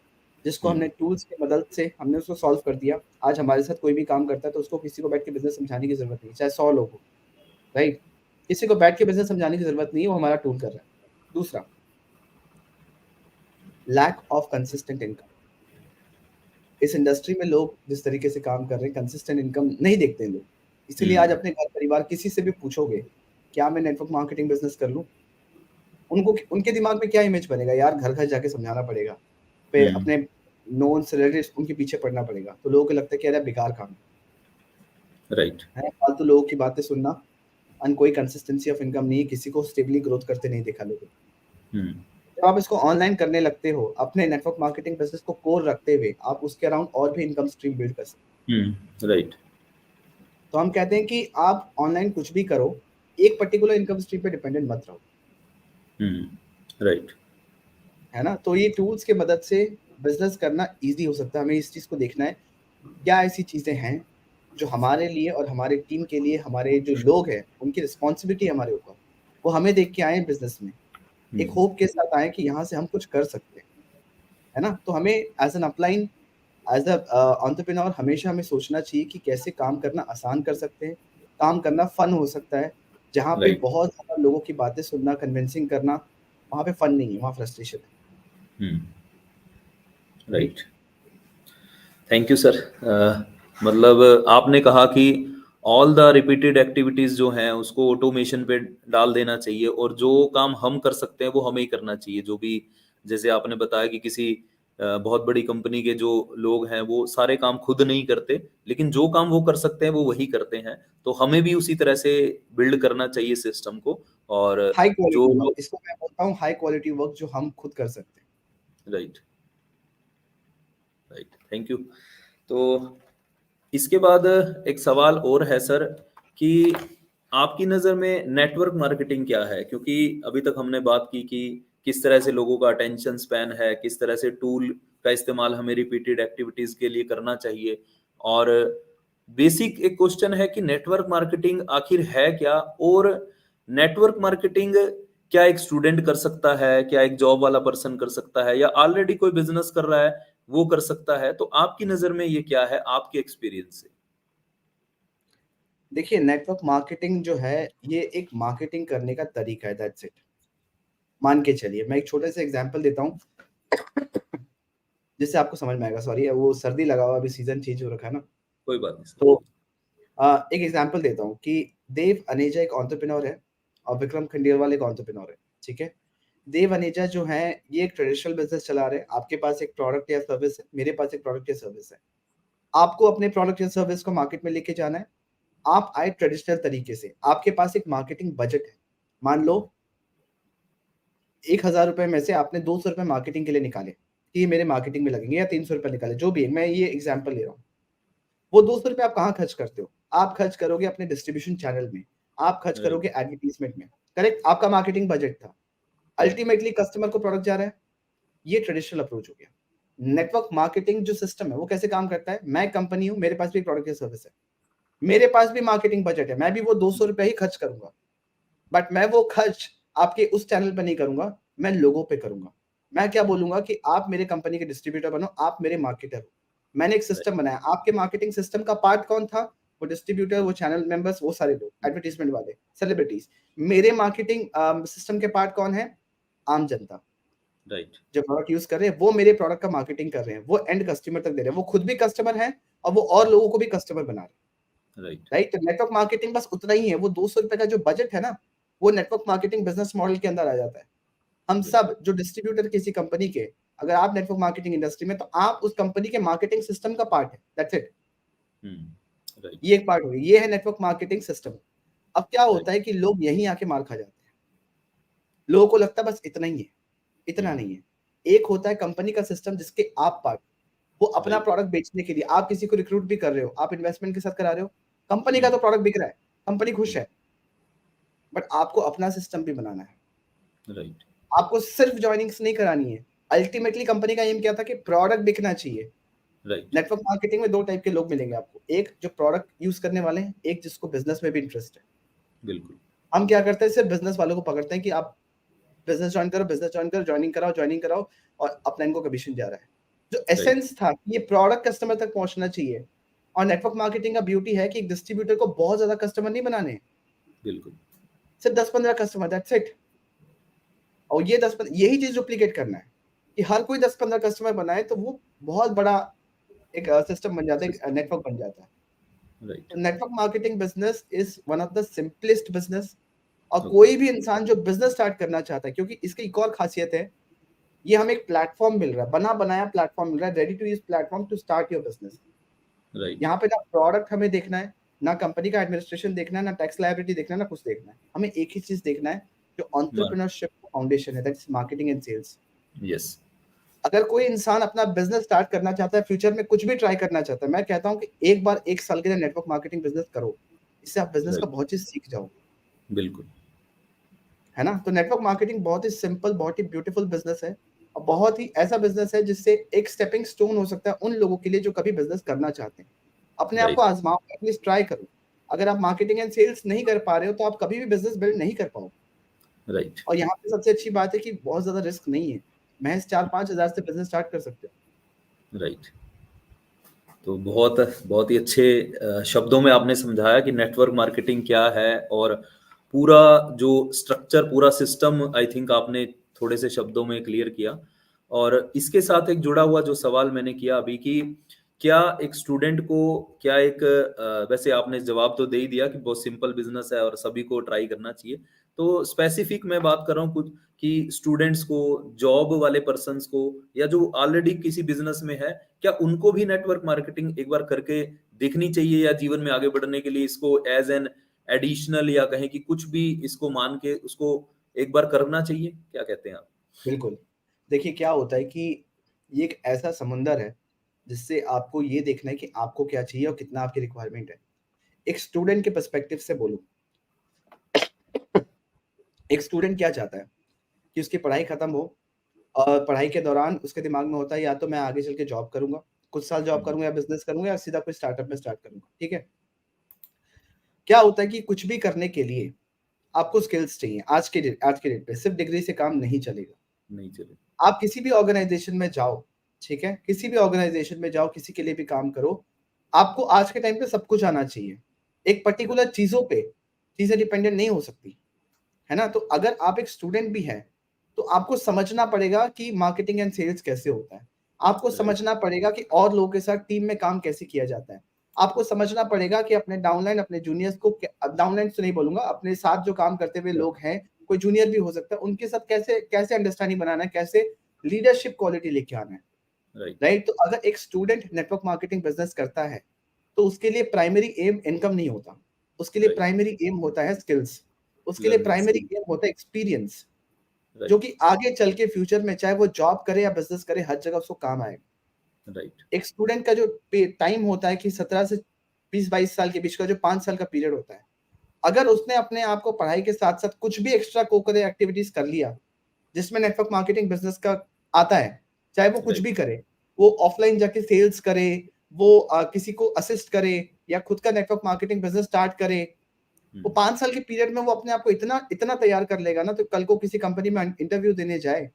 जिसको हमने टूल्स की मदद से हमने उसको सॉल्व कर दिया। आज हमारे साथ कोई भी काम करता है तो उसको किसी को बैठ के बिजनेस समझाने की जरूरत नहीं, चाहे 100 लोग हो, राइट। किसी को बैठ के बिजनेस समझाने की जरूरत नहीं है, वो हमारा टूल कर रहा है। दूसरा, लैक ऑफ कंसिस्टेंट इनकम। इस इंडस्ट्री में लोग जिस तरीके से काम कर रहे हैं, कंसिस्टेंट इनकम नहीं देखते हैं लोग। इसीलिए आज अपने घर परिवार किसी से भी पूछोगे क्या मैं नेटवर्क मार्केटिंग बिजनेस कर लूं, उनको उनके दिमाग में क्या इमेज बनेगा, यार घर घर जाके समझाना पड़ेगा, फिर अपने नोन्स रिलेटिव्स उनके पीछे पड़ना पड़ेगा, तो लोगों को लगता है कि अरे बेकार काम राइट। है, फालतू लोगों की बातें सुनना, और कोई कंसिस्टेंसी ऑफ इनकम नहीं है, किसी को स्टेबली ग्रोथ करते नहीं देखा लोगों। जब आप इसको ऑनलाइन करने लगते हो, अपने नेटवर्क मार्केटिंग बिजनेस को कोर रखते हुए आप उसके अराउंड और भी इनकम स्ट्रीम बिल्ड कर सकते हैं। राइट। तो हम कहते हैं कि आप ऑनलाइन कुछ भी करो, एक पर्टिकुलर इनकम स्ट्रीम पे डिपेंडेंट मत रहो। राइट। है ना? तो ये टूल्स के मदद से बिजनेस करना इजी हो सकता है। हमें इस चीज को देखना है, क्या ऐसी चीजें हैं जो हमारे लिए और हमारे टीम के लिए, हमारे जो लोग हैं उनकी रिस्पॉन्सिबिलिटी हमारे ऊपर, वो हमें देख के आए बिजनेस में, एक होप के साथ आए कि यहाँ से हम कुछ कर सकते हैं। है ना? तो हमें as an upline, as entrepreneur हमेशा हमें सोचना चाहिए कि कैसे काम करना आसान कर सकते हैं, काम करना फन हो सकता है। जहाँ पे Right. बहुत ज्यादा लोगों की बातें सुनना, कन्विंसिंग करना, वहाँ पे फन नहीं है, वहाँ फ्रस्ट्रेशन है। राइट। Thank you sir. मतलब आपने कहा कि ऑल द रिपीटेड एक्टिविटीज जो हैं उसको ऑटोमेशन पे डाल देना चाहिए, और जो काम हम कर सकते हैं वो हमें ही करना चाहिए। जो भी, जैसे आपने बताया कि किसी बहुत बड़ी कंपनी के जो लोग हैं वो सारे काम खुद नहीं करते, लेकिन जो काम वो कर सकते हैं वो वही करते हैं। तो हमें भी उसी तरह से बिल्ड करना चाहिए सिस्टम को। और हाई जो क्वालिटी वर्क, लोग, इसको मैं बोलता हूँ हाई क्वालिटी वर्क जो हम खुद कर सकते हैं। राइट। Right, thank you. तो इसके बाद एक सवाल और है सर, कि आपकी नज़र में नेटवर्क मार्केटिंग क्या है? क्योंकि अभी तक हमने बात की कि किस तरह से लोगों का अटेंशन स्पैन है, किस तरह से टूल का इस्तेमाल हमें रिपीटेड एक्टिविटीज के लिए करना चाहिए, और बेसिक एक क्वेश्चन है कि नेटवर्क मार्केटिंग आखिर है क्या, और नेटवर्क मार्केटिंग क्या एक स्टूडेंट कर सकता है, क्या एक जॉब वाला पर्सन कर सकता है, या ऑलरेडी कोई बिजनेस कर रहा है वो कर सकता है? तो आपकी नजर में ये क्या है, आपके एक्सपीरियंस से? देखिए, नेटवर्क मार्केटिंग जो है ये एक मार्केटिंग करने का तरीका है, दैट्स इट। मान के चलिए, मैं एक छोटे से एग्जांपल देता हूँ जिससे आपको समझ में आएगा। सॉरी, वो सर्दी लगा हुआ, अभी सीजन चेंज हो रखा है ना। कोई बात नहीं सर। तो एक एग्जांपल देता हूँ कि देव अनेजा एक एंटरप्रेन्योर है और विक्रम खंडेलवाल एक एंटरप्रेन्योर है। ठीक है? देव अनेजा जो है ये एक ट्रेडिशनल बिजनेस चला रहे हैं। आपके पास एक प्रोडक्ट या सर्विस है, मेरे पास एक प्रोडक्ट या सर्विस है। आपको अपने प्रोडक्ट या सर्विस को मार्केट में लेके जाना है। आप आए ट्रेडिशनल तरीके से, आपके पास एक मार्केटिंग बजट है। मान लो 1000 रुपए में से आपने 200 रुपए मार्केटिंग के लिए निकाले कि ये मेरे मार्केटिंग में लगेंगे, या 300 रुपए निकाले, जो भी है, मैं ये एग्जाम्पल ले रहा हूँ। वो 200 रुपए आप कहाँ खर्च करते हो? आप खर्च करोगे अपने डिस्ट्रीब्यूशन चैनल में, आप खर्च राइट। करोगे एडवर्टीजमेंट में। करेक्ट? आपका मार्केटिंग बजट था। अल्टीमेटली कस्टमर को प्रोडक्ट जा रहा है। ये ट्रेडिशनल अप्रोच हो गया। नेटवर्क मार्केटिंग जो सिस्टम है वो कैसे काम करता है? मैं कंपनी हूं, मेरे पास भी प्रोडक्ट या सर्विस है, मेरे पास भी मार्केटिंग बजट है, मैं भी वो 200 रुपए ही खर्च करूंगा, बट मैं वो खर्च आपके उस चैनल पे नहीं करूंगा, मैं लोगों पे करूंगा। मैं क्या बोलूंगा कि आप मेरे कंपनी के डिस्ट्रीब्यूटर बनो, आप मेरे मार्केटर हो। मैंने एक सिस्टम बनाया। आपके मार्केटिंग सिस्टम का पार्ट कौन था? वो डिस्ट्रीब्यूटर, वो चैनल मेंबर्स, वो सारे लोग, एडवर्टीजमेंट वाले, सेलिब्रिटीज। मेरे मार्केटिंग सिस्टम के पार्ट कौन है? आम जनता राइट। जो प्रोडक्ट यूज कर रहे हैं, वो मेरे प्रोडक्ट का मार्केटिंग कर रहे हैं, वो एंड कस्टमर तक दे रहे हैं, वो खुद भी कस्टमर है और वो और लोगों को भी कस्टमर बना रहे हैं। राइट। राइट? तो नेटवर्क मार्केटिंग बस उतना ही है। वो 200 रुपए का जो बजट है ना, वो नेटवर्क मार्केटिंग बिजनेस मॉडल के अंदर आ जाता है। हम सब जो डिस्ट्रीब्यूटर किसी कंपनी के, अगर आप नेटवर्क मार्केटिंग इंडस्ट्री में, तो आप उस कंपनी के मार्केटिंग सिस्टम का पार्ट है, दैट्स इट। राइट। ये एक पार्ट हो गई, ये है नेटवर्क मार्केटिंग सिस्टम। अब क्या राइट। होता है कि लोग यहीं आके मार खा जाते हैं। लोगों को लगता है बस इतना ही है, इतना नहीं है। एक होता है कंपनी का सिस्टम जिसके आप पार्ट, वो अपना राइट। प्रोडक्ट बेचने के लिए आप किसी को रिक्रूट भी कर रहे हो, आप इन्वेस्टमेंट के साथ करा रहे हो, कंपनी का तो प्रोडक्ट बिक रहा है, कंपनी खुश है, बट आपको अपना सिस्टम भी बनाना है। राइट। आपको सिर्फ जॉइनिंग्स नहीं करानी है। अल्टीमेटली कंपनी का एम क्या था कि प्रोडक्ट बिकना चाहिए। राइट। नेटवर्क मार्केटिंग में दो टाइप के लोग मिलेंगे आपको, एक जो प्रोडक्ट यूज करने वाले हैं, एक जिसको बिजनेस में भी इंटरेस्ट है। बिल्कुल। हम क्या करते हैं, सिर्फ बिजनेस वालों को पकड़ते हैं कि आप बिजनेस ज्वाइन करो, बिजनेस ज्वाइन करो, ज्वाइनिंग कराओ और अपना इनको कमीशन जा रहा है। जो एसेंस था कि ये प्रोडक्ट कस्टमर तक पहुंचना चाहिए। और नेटवर्क मार्केटिंग का ब्यूटी है कि एक डिस्ट्रीब्यूटर को बहुत ज्यादा कस्टमर नहीं बनाने, बिल्कुल सिर्फ 10-15 कस्टमर, दैट्स इट। और ये 10 यही चीज डुप्लीकेट करना है कि हर कोई 10-15 कस्टमर बनाए तो वो बहुत बड़ा एक सिस्टम बन जाता है, नेटवर्क बन जाता है। राइट तो network marketing business is one of the simplest business. और Okay. कोई भी इंसान जो बिजनेस स्टार्ट करना चाहता है, क्योंकि इसकी एक और खासियत है, ये हमें एक प्लेटफॉर्म मिल रहा है, बना बनाया प्लेटफॉर्म मिल रहा है, ready to use platform to start your business. Right यहाँ पे ना प्रोडक्ट हमें देखना है, ना कंपनी का एडमिनिस्ट्रेशन देखना है, ना टैक्स लायबिलिटी देखना है, ना कुछ देखना है। हमें एक ही चीज देखना है जो एंटरप्रेन्योरशिप का फाउंडेशन है, that's marketing and sales. Yes अगर कोई इंसान अपना बिजनेस स्टार्ट करना चाहता है, फ्यूचर में कुछ भी ट्राई करना चाहता है, मैं कहता हूँ कि एक बार 1 साल के लिए नेटवर्क मार्केटिंग बिजनेस करो। इससे आप बिजनेस का राइट बहुत चीज सीख जाओगे, बिल्कुल है ना। तो नेटवर्क मार्केटिंग बहुत ही सिंपल, बहुत ही ब्यूटीफुल बिजनेस है, और बहुत ही ऐसा बिजनेस है जिससे एक स्टेपिंग स्टोन हो सकता है उन लोगों के लिए जो कभी बिजनेस करना चाहते हैं। अपने आप को राइट आजमाओ, एटलीस्ट ट्राई करो। अगर आप मार्केटिंग एंड सेल्स नहीं कर पा रहे हो तो आप कभी भी बिजनेस बिल्ड नहीं कर पाओगे। राइट और यहाँ पे सबसे अच्छी बात है कि बहुत ज्यादा रिस्क नहीं है, महज 4-5 हजार से बिजनेस स्टार्ट कर सकते हो। राइट तो बहुत बहुत ही अच्छे शब्दों में आपने समझाया कि नेटवर्क मार्केटिंग क्या है, और पूरा जो स्ट्रक्चर, पूरा सिस्टम आई थिंक आपने थोड़े से शब्दों में क्लियर किया। और इसके साथ एक जुड़ा हुआ जो सवाल मैंने किया अभी कि क्या एक स्टूडेंट को, क्या एक वैसे आपने जवाब तो दे ही दिया कि बहुत सिंपल बिजनेस है और सभी को ट्राई करना चाहिए। तो स्पेसिफिक मैं बात कर रहा हूँ कुछ कि स्टूडेंट्स को, जॉब वाले पर्सन्स को, या जो ऑलरेडी किसी बिजनेस में है, क्या उनको भी नेटवर्क मार्केटिंग एक बार करके देखनी चाहिए, या जीवन में आगे बढ़ने के लिए इसको एज एन एडिशनल, या कहें कि कुछ भी इसको मान के उसको एक बार करना चाहिए? क्या कहते हैं आप? बिल्कुल। देखिए क्या होता है कि ये एक ऐसा समुंदर है जिससे आपको ये देखना है कि आपको क्या चाहिए और कितना आपकी रिक्वायरमेंट है। एक स्टूडेंट के पर्सपेक्टिव से बोलूं, एक स्टूडेंट क्या चाहता है कि उसकी पढ़ाई खत्म हो, और पढ़ाई के दौरान उसके दिमाग में होता है या तो मैं आगे चल के जॉब करूंगा, कुछ साल जॉब करूंगा या बिजनेस करूंगा, या सीधा कोई स्टार्टअप में स्टार्ट करूंगा। ठीक है। क्या होता है कि कुछ भी करने के लिए आपको स्किल्स चाहिए। आज के डेट पे सिर्फ डिग्री से काम नहीं चलेगा। नहीं चले। आप किसी भी ऑर्गेनाइजेशन में जाओ, ठीक है, किसी भी ऑर्गेनाइजेशन में जाओ, किसी के लिए भी काम करो, आपको आज के टाइम पे सब कुछ आना चाहिए। एक पर्टिकुलर चीजों पे चीजें डिपेंडेंट नहीं हो सकती, है ना। तो अगर आप एक स्टूडेंट भी हैं तो आपको समझना पड़ेगा कि मार्केटिंग एंड सेल्स कैसे होता है। आपको राइट समझना पड़ेगा कि और लोगों के साथ टीम में काम कैसे किया जाता है। आपको समझना पड़ेगा कि अपने डाउनलाइन, अपने जूनियर्स को, डाउनलाइन तो नहीं बोलूंगा, अपने साथ जो काम करते हुए लोग हैं, कोई जूनियर भी हो सकता है, उनके साथ कैसे कैसे अंडरस्टैंडिंग बनाना है, कैसे लीडरशिप क्वालिटी लेके आना है। Right right. तो अगर एक स्टूडेंट नेटवर्क मार्केटिंग बिजनेस करता है तो उसके लिए प्राइमरी एम इनकम नहीं होता, उसके लिए राइट प्राइमरी एम होता है स्किल्स, उसके लिए लर्निंग प्राइमरी स्किल। एम होता है एक्सपीरियंस, जो राइट कि आगे चल के फ्यूचर में चाहे वो जॉब करे या बिजनेस करे, हर जगह उसको काम आएगा। राइट एक स्टूडेंट का जो टाइम होता है कि 17 से 20-22 साल के बीच का जो 5 साल का पीरियड होता है, अगर उसने अपने आप को पढ़ाई के साथ साथ कुछ भी एक्स्ट्रा कोकरिकुलर एक्टिविटीज कर लिया जिसमें नेटवर्क मार्केटिंग बिजनेस का आता है, चाहे वो कुछ राइट भी करे, वो ऑफलाइन जाके सेल्स करे, वो किसी को असिस्ट करे, या खुद का नेटवर्क मार्केटिंग बिजनेस स्टार्ट करे, वो 5 साल के पीरियड में वो अपने आप को इतना इतना तैयार कर लेगा ना, तो कल को किसी कंपनी में इंटरव्यू देने जाए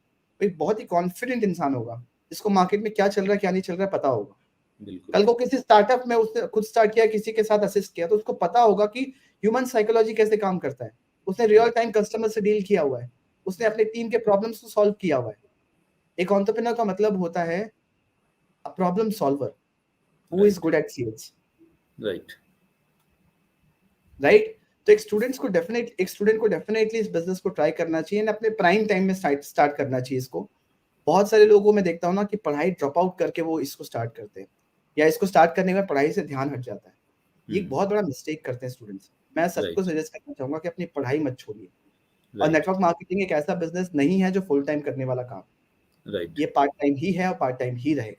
तो एक बहुत ही कॉन्फिडेंट इंसान होगा, जिसको मार्केट में क्या चल रहा है क्या नहीं चल रहा है पता होगा। बिल्कुल कल को किसी स्टार्टअप में उसने खुद स्टार्ट किया, किसी के साथ असिस्ट किया, तो उसको पता होगा कि ह्यूमन साइकोलॉजी कैसे काम करता है। उसने रियल राइट टाइम कस्टमर से डील किया हुआ है, उसने अपने टीम के प्रॉब्लम्स को सॉल्व किया हुआ है। एक एंटरप्रेन्योर का मतलब होता है a problem solver who is right good at sales. Right right. तो एक स्टूडेंट को डेफिनेटली इस बिजनेस को ट्राई करना चाहिए, अपने प्राइम टाइम में स्टार्ट करना चाहिए इसको। बहुत सारे लोगों को मैं देखता हूँ ना कि पढ़ाई ड्रॉप आउट करके वो इसको स्टार्ट करते हैं, या इसको स्टार्ट करने में पढ़ाई से ध्यान हट जाता है। ये एक बहुत बड़ा मिस्टेक करते हैं स्टूडेंट्स। मैं सबको राइट सजेस्ट करना चाहूंगा कि अपनी पढ़ाई मत छोड़िए। और राइट नेटवर्क मार्केटिंग एक ऐसा बिजनेस नहीं है जो फुल टाइम करने वाला काम, राइट ये पार्ट टाइम ही है और पार्ट टाइम ही रहेगा।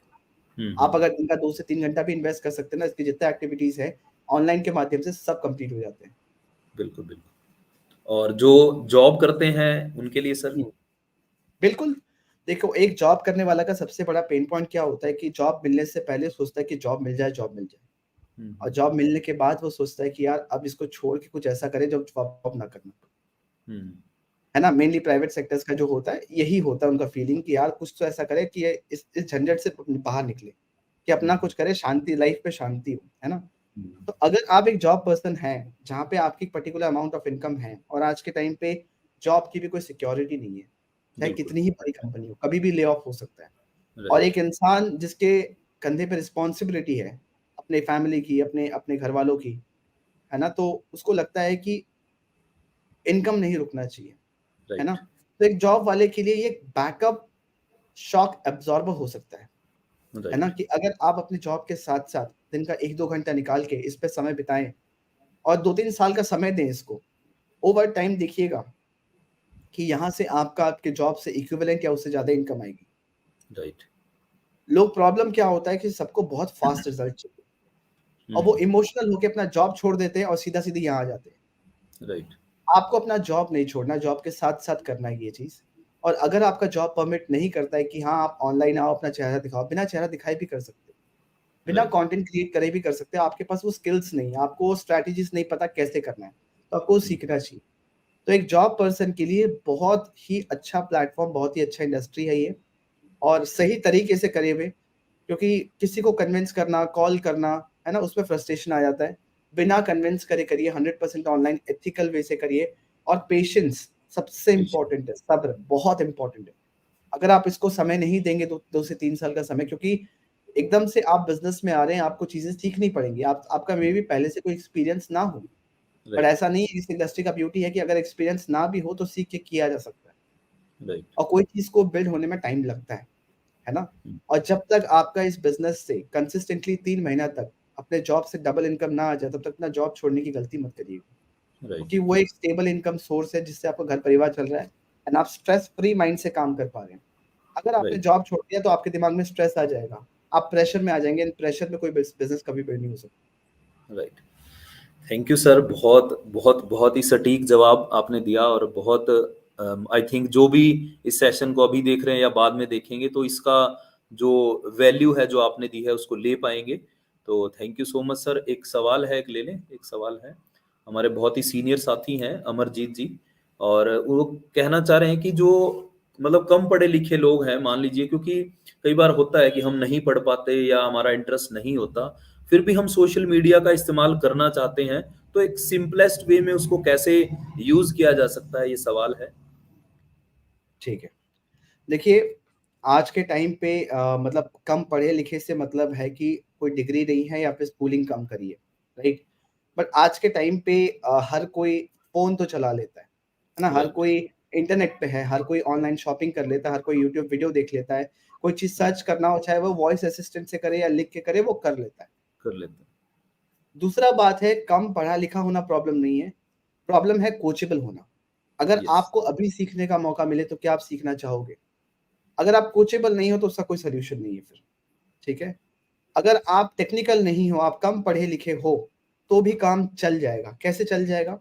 आप हम्म। अगर दिन का 2 से 3 घंटा भी इन्वेस्ट कर सकते हैं ना, इसकी जितना एक्टिविटीज है ऑनलाइन के माध्यम से सब कंप्लीट हो जाते हैं। बिल्कुल बिल्कुल। और जो जॉब करते हैं उनके लिए सर? हम्म, बिल्कुल। देखो एक जॉब करने वाला का सबसे बड़ा पेन पॉइंट क्या होता है कि जॉब मिलने से पहले सोचता है कि जॉब मिल जाए, जॉब मिल जाए। और हम्म जॉब मिलने के बाद वो सोचता है कि यार अब इसको छोड़ के कुछ ऐसा करे जो जॉब ना करना पड़े। हम्म है ना, मेनली प्राइवेट सेक्टर्स का जो होता है यही होता है उनका फीलिंग कि यार कुछ तो ऐसा करे कि ये इस झंझट से बाहर निकले, कि अपना कुछ करे, शांति, लाइफ पे शांति हो, है ना। तो अगर आप एक जॉब पर्सन हैं जहाँ पे आपकी पर्टिकुलर अमाउंट ऑफ इनकम है और आज के टाइम पे जॉब की भी कोई सिक्योरिटी नहीं है, चाहे बिल्कुल। कितनी ही बड़ी कंपनी हो, कभी भी ले ऑफ हो सकता है, और राइट। एक इंसान जिसके कंधे पे रिस्पॉन्सिबिलिटी है अपने फैमिली की, अपने अपने घर वालों की, है ना, तो उसको लगता है कि इनकम नहीं रुकना चाहिए, है ना। राइट। तो एक जॉब वाले के लिए ये बैकअप शॉक एब्जॉर्बर हो सकता है ना, राइट। कि अगर आप अपने जॉब के साथ-साथ दिन का 1-2 घंटा निकाल के इस पे समय बिताएँ और 2-3 साल का समय दें इसको, ओवर टाइम देखिएगा कि यहाँ से आपका आपके जॉब से इक्विवेलेंट या उससे ज़्यादा इनकम आएगी। राइट। लोग प्रॉब्लम क्या होता है कि सबको बहुत फास्ट रिजल्ट चाहिए और वो इमोशनल होके अपना जॉब छोड़ देते हैं और सीधा-सीधी यहाँ आ जाते हैं। राइट। आपको अपना जॉब नहीं छोड़ना, जॉब के साथ-साथ करना है ये चीज़। और अगर आपका जॉब परमिट नहीं करता है कि हाँ, आप ऑनलाइन आओ, अपना चेहरा दिखाओ, बिना चेहरा दिखाए भी कर सकते हो। बिना राइट। कंटेंट क्रिएट करे भी कर सकते हो, आपके पास वो स्किल्स नहीं है, आपको वो स्ट्रैटेजीज़ नहीं पता कैसे करना है, तो आपको वो सीखना चाहिए। तो एक जॉब पर्सन के लिए बहुत ही अच्छा प्लेटफ़ॉर्म, बहुत ही अच्छा इंडस्ट्री है ये, और सही तरीके से करे हुए, क्योंकि किसी को कन्विंस करना, कॉल करना, है ना, उसमें फ्रस्ट्रेशन आ जाता है। बिना कन्विंस करे करिए, 100% ऑनलाइन एथिकल वे से करिए, और पेशेंस सबसे इम्पोर्टेंट है, सब्र बहुत इम्पोर्टेंट है। अगर आप इसको समय नहीं देंगे 2 से 3 साल का समय, क्योंकि एकदम से आप बिज़नेस में आ रहे हैं, आपको चीज़ें सीखनी पड़ेंगी। आपका मेबी पहले से कोई एक्सपीरियंस ना हो, बट राइट। ऐसा नहीं है, इस इंडस्ट्री का ब्यूटी है कि अगर एक्सपीरियंस ना भी हो तो सीख के किया जा सकता है, राइट। और कोई चीज़ को बिल्ड होने में टाइम लगता है ना? और जब तक आपका इस बिज़नेस से कंसिस्टेंटली 3 महीना तक अपने जॉब से डबल इनकम ना आ जाए, तब तक अपना जॉब छोड़ने की गलती मत करिएगा। राइट। क्योंकि वो एक स्टेबल इनकम सोर्स है जिससे आपका घर परिवार चल रहा है, एंड आप स्ट्रेस फ्री माइंड से काम कर पा रहे हैं। अगर आपने राइट। जॉब छोड़ दिया तो आपके दिमाग में स्ट्रेस आ जाएगा, आप प्रेशर में आ जाएँगे, एंड प्रेशर में कोई बिज़नेस कभी बिल्ड नहीं हो सकता। राइट। थैंक यू सर, बहुत बहुत बहुत ही सटीक जवाब आपने दिया, और बहुत आई थिंक जो भी इस सेशन को अभी देख रहे हैं या बाद में देखेंगे तो इसका जो वैल्यू है जो आपने दी है उसको ले पाएंगे। तो thank you so much sir. एक सवाल है, एक ले लें, एक सवाल है। हमारे बहुत ही सीनियर साथी हैं अमरजीत जी, और वो कहना चाह रहे हैं कि जो मतलब कम पढ़े लिखे लोग हैं, मान लीजिए, क्योंकि कई बार होता है कि हम नहीं पढ़ पाते या हमारा इंटरेस्ट नहीं होता, फिर भी हम सोशल मीडिया का इस्तेमाल करना चाहते हैं, तो एक सिंपलेस्ट वे में उसको कैसे यूज किया जा सकता है, ये सवाल है। ठीक है। देखिए, आज के टाइम पे मतलब कम पढ़े-लिखे से मतलब है कि कोई डिग्री नहीं है या फिर स्कूलिंग कम करी है, राइट? बट आज के टाइम पे हर कोई फ़ोन तो चला लेता है ना? हर राइट। कोई इंटरनेट पे है, हर कोई ऑनलाइन शॉपिंग कर लेता है, हर कोई यूट्यूब वीडियो देख लेता है। कोई चीज़ सर्च करना हो, चाहे वो वॉइस असिस्टेंट से करे या लिख के करे, वो कर लेता है। कर लेते हैं। दूसरा बात है, कम पढ़ा-लिखा होना प्रॉब्लम नहीं है, प्रॉब्लम है कोचेबल होना। अगर यस। आपको अभी सीखने का मौका मिले, तो क्या आप सीखना चाहोगे? अगर आप कोचेबल नहीं हो, तो उसका कोई सॉल्यूशन नहीं है फिर, ठीक है? अगर आप टेक्निकल नहीं हो, आप कम पढ़े-लिखे हो, तो भी काम चल जाएगा। कैसे चल जाएगा?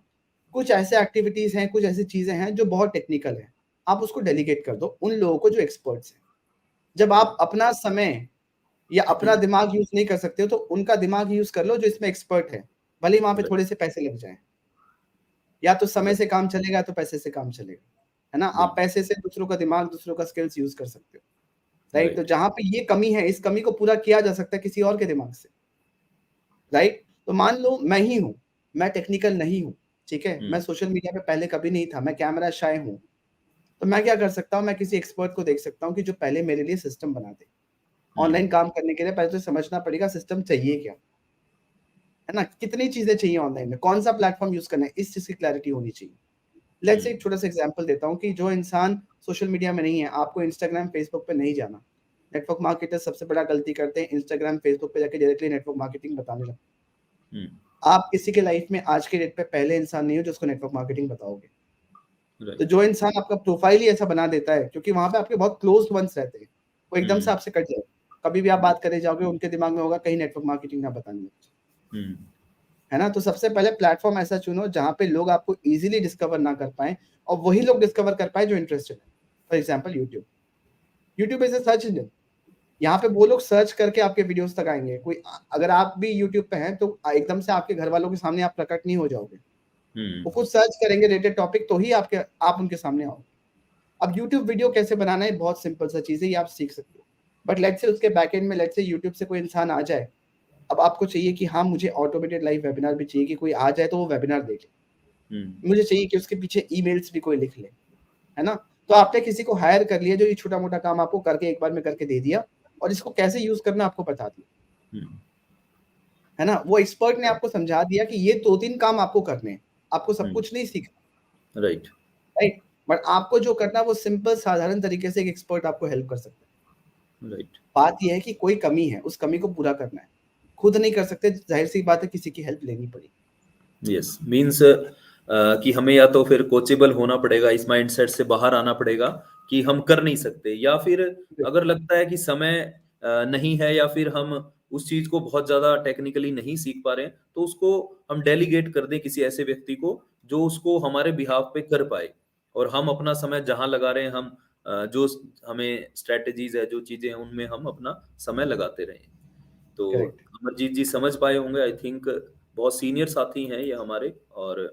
कुछ ऐसे एक्टिविटीज़ हैं, कुछ ऐसी चीज़ें हैं जो बहुत टेक्निकल हैं। आप उसको डेलीगेट कर दो उन लोगों को जो एक्सपर्ट्स हैं। जब आप अपना समय या अपना दिमाग यूज़ नहीं कर सकते हो, तो उनका दिमाग यूज़ कर लो जो इसमें एक्सपर्ट है। भले ही वहाँ पे राइट। थोड़े से पैसे लग जाएँ। या तो समय राइट। से काम चलेगा, या तो पैसे से काम चलेगा। है ना? आप बिल्कुल। पैसे से दूसरों का दिमाग, दूसरों का स्किल्स यूज़ कर सकते हो। राइट? तो राइट। जहाँ पे ये कमी है, इस कमी को पूरा किया जा सकता है किसी और के दिमाग से। राइट? तो मान लो मैं ही हूँ, मैं टेक्निकल नहीं हूँ, ठीक है? मैं सोशल मीडिया पे पहले कभी नहीं था, मैं कैमरा शाय हूँ। तो मैं क्या कर सकता हूँ, मैं किसी एक्सपर्ट को देख सकता हूँ कि जो पहले मेरे लिए सिस्टम बना दे। ऑनलाइन काम करने के लिए पहले तो समझना पड़ेगा सिस्टम चाहिए क्या? है ना? कितनी चीज़ें चाहिए ऑनलाइन में, कौन-सा प्लेटफ़ॉर्म यूज़ करना है, इस चीज़ की क्लैरिटी होनी चाहिए। लेट्स से एक छोटा-सा एग्ज़ाम्पल देता हूँ कि जो इंसान सोशल मीडिया में नहीं है, आपको इंस्टाग्राम, फेसबुक पे नहीं जाना। नेटवर्क मार्केटर्स सबसे बड़ा गलती करते हैं, इंस्टाग्राम, फेसबुक पे जाके डायरेक्टली नेटवर्क मार्केटिंग बताने लगते हैं। आप किसी के लाइफ में आज के डेट पे पहले इंसान नहीं हो जो उसको नेटवर्क मार्केटिंग बताओगे। तो राइट। जो इंसान आपका प्रोफाइल ही ऐसा बना देता है, क्योंकि वहाँ पे आपके बहुत क्लोज़्ड वन्स रहते हैं, वो एकदम से आपसे कट जाएगा। कभी भी आप बात करने जाओगे, उनके दिमाग में होगा कहीं नेटवर्क मार्केटिंग ना बताने लग जाए। है ना? तो सबसे पहले प्लेटफ़ॉर्म ऐसा चुनो जहाँ पे लोग आपको ईज़िली डिस्कवर ना कर पाएँ, और वही लोग डिस्कवर कर पाएँ जो इंटरेस्टेड हैं। For example YouTube. YouTube is a search engine. यहाँ पे वो लोग सर्च करके आपके वीडियोज़ तक आएँगे। कोई अगर आप भी यूट्यूब पे हैं तो एकदम से आपके घरवालों के सामने आप प्रकट नहीं हो जाओगे। वो कुछ सर्च करेंगे रिलेटेड टॉपिक तो ही आप उनके सामने आओ। अब यूट्यूब वीडियो कैसे बनाना है बहुत सिंपल सा चीज़ है, ये आप सीख सकते हो। बट लेट्स से उसके बैकएंड में लेट्स से यूट्यूब से कोई इंसान आ जाए, अब आपको चाहिए कि हाँ मुझे ऑटोमेटेड लाइव वेबिनार भी चाहिए कि कोई आ जाए तो वो वेबिनार देख ले। मुझे चाहिए कि उसके पीछे ईमेल्स भी कोई लिख ले, है ना? तो आपने किसी को हायर कर लिया जो ये छोटा-मोटा काम आपको करके एक बार में करके दे दिया और इसको कैसे यूज़ करना आपको बता दिया। है ना? वो एक्सपर्ट ने आपको समझा दिया कि ये 2-3 काम आपको करने हैं, आपको सब कुछ नहीं सीखना। राइट। राइट? बट आपको जो करना है वो सिंपल साधारण तरीके से एक एक्सपर्ट आपको हेल्प कर सकता है। राइट। बात ये है कि कोई कमी है, उस कमी को पूरा करना है। खुद नहीं कर सकते, ज़ाहिर-सी बात है किसी की हेल्प लेनी पड़ेगी। यस, मीन्स कि हमें या तो फिर कोचेबल होना पड़ेगा, इस माइंडसेट से बाहर आना पड़ेगा कि हम कर नहीं सकते, या फिर अगर लगता है कि समय नहीं है या फिर हम उस चीज को बहुत ज्यादा टेक्निकली नहीं सीख पा रहे हैं, तो उसको हम डेलीगेट कर दें किसी ऐसे व्यक्ति को जो उसको हमारे बिहाफ पे कर पाए, और हम अपना समय जहां लगा रहे हैं, हम जो हमें स्ट्रेटजीज है, जो चीजें हैं, उनमें हम अपना समय लगाते रहें। तो करेक्ट। अमरजीत जी समझ पाए होंगे, आई थिंक बहुत सीनियर साथी हैं ये हमारे। और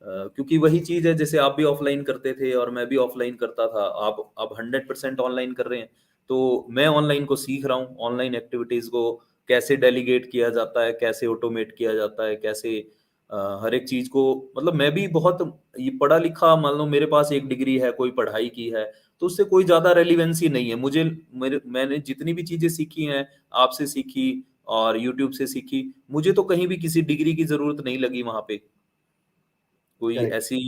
क्योंकि वही चीज है, जैसे आप भी ऑफलाइन करते थे और मैं भी ऑफलाइन करता था, आप अब 100% ऑनलाइन कर रहे हैं, तो मैं ऑनलाइन को सीख रहा हूँ, ऑनलाइन एक्टिविटीज को कैसे डेलीगेट किया जाता है, कैसे ऑटोमेट किया जाता है, कैसे हर एक चीज को, मतलब मैं भी बहुत ये पढ़ा लिखा, मान लो मेरे पास एक डिग्री है, कोई पढ़ाई की है, तो उससे कोई ज्यादा रेलिवेंसी नहीं है मुझे। मैंने जितनी भी चीजें सीखी हैं, आपसे सीखी और यूट्यूब से सीखी, मुझे तो कहीं भी किसी डिग्री की जरूरत नहीं लगी वहां पे। कोई करेक्ट। ऐसी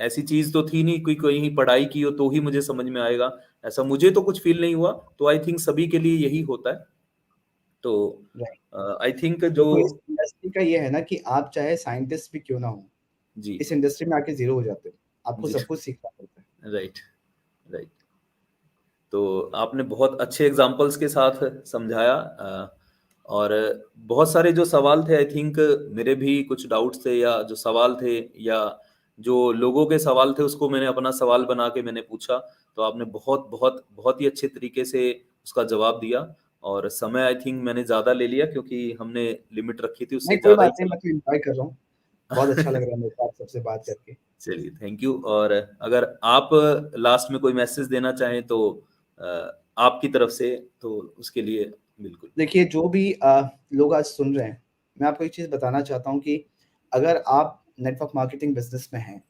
ऐसी चीज तो थी नहीं, कोई कहीं पढ़ाई की हो तो ही मुझे समझ में आएगा, ऐसा मुझे तो कुछ फील नहीं हुआ। तो आई थिंक सभी के लिए यही होता है। तो राइट। आई थिंक जो देखो इस इंडस्ट्री का ये है ना कि आप चाहे साइंटिस्ट भी क्यों ना हो, जी इस इंडस्ट्री में आके ज़ीरो हो जाते हो। आपको जी सब कुछ सीखना पड़ता है। राइट। राइट। तो आपने बहुत अच्छे एग्जाम्पल्स के साथ समझाया, और बहुत सारे जो सवाल थे, आई थिंक मेरे भी कुछ डाउट्स थे, या जो सवाल थे, या जो लोगों के सवाल थे, उसको मैंने अपना सवाल बना के मैंने पूछा। तो आपने बहुत बहुत बहुत ही अच्छे तरीके से उसका जवाब दिया। और समय आई थिंक मैंने ज़्यादा ले लिया, क्योंकि हमने लिमिट रखी थी, नहीं उससे कोई ज़्यादा ही बात नहीं, मैं चला। तो एन्जॉय कर रहा हूँ। बहुत अच्छा लग रहा है मेरे को आप सबसे बात करके। चलिए, थैंक यू। और अगर आप लास्ट में कोई मैसेज देना चाहें तो आपकी तरफ से, तो उसके लिए बिल्कुल। देखिए जो भी लोग आज सुन रहे हैं, मैं आपको एक चीज़ बताना चाहता हूँ कि अगर आप नेटवर्क मार्केटिंग बिज़नेस में हैं,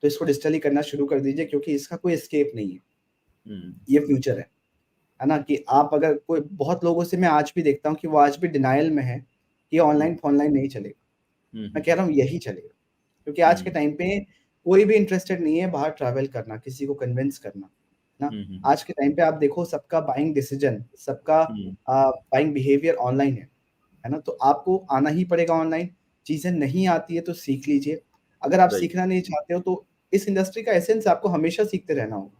तो इसको डिजिटली करना शुरू कर दीजिए क्योंकि इसका कोई एस्केप नहीं है। हम्म। ये फ्यूचर है ना? कि आप अगर कोई बहुत लोगों से मैं आज भी देखता हूँ कि वो आज भी डिनायल में है कि हम्म। ऑनलाइन नहीं चलेगा। मैं हम्म। कह रहा हूँ यही चलेगा। क्योंकि आज के हम्म। टाइम पे कोई भी इंटरेस्टेड नहीं है बाहर ट्रैवल करना, किसी को कन्विंस करना, ना? हम्म। आज के टाइम पे आप देखो सबका बाइंग डिसीजन, सबका हम्म। बाइंग बिहेवियर ऑनलाइन है ना? तो आपको आना ही पड़ेगा ऑनलाइन। चीज़ें नहीं आती है तो सीख लीजिए। अगर आप राइट। सीखना नहीं चाहते हो तो इस इंडस्ट्री का एसेंस आपको हमेशा सीखते रहना होगा।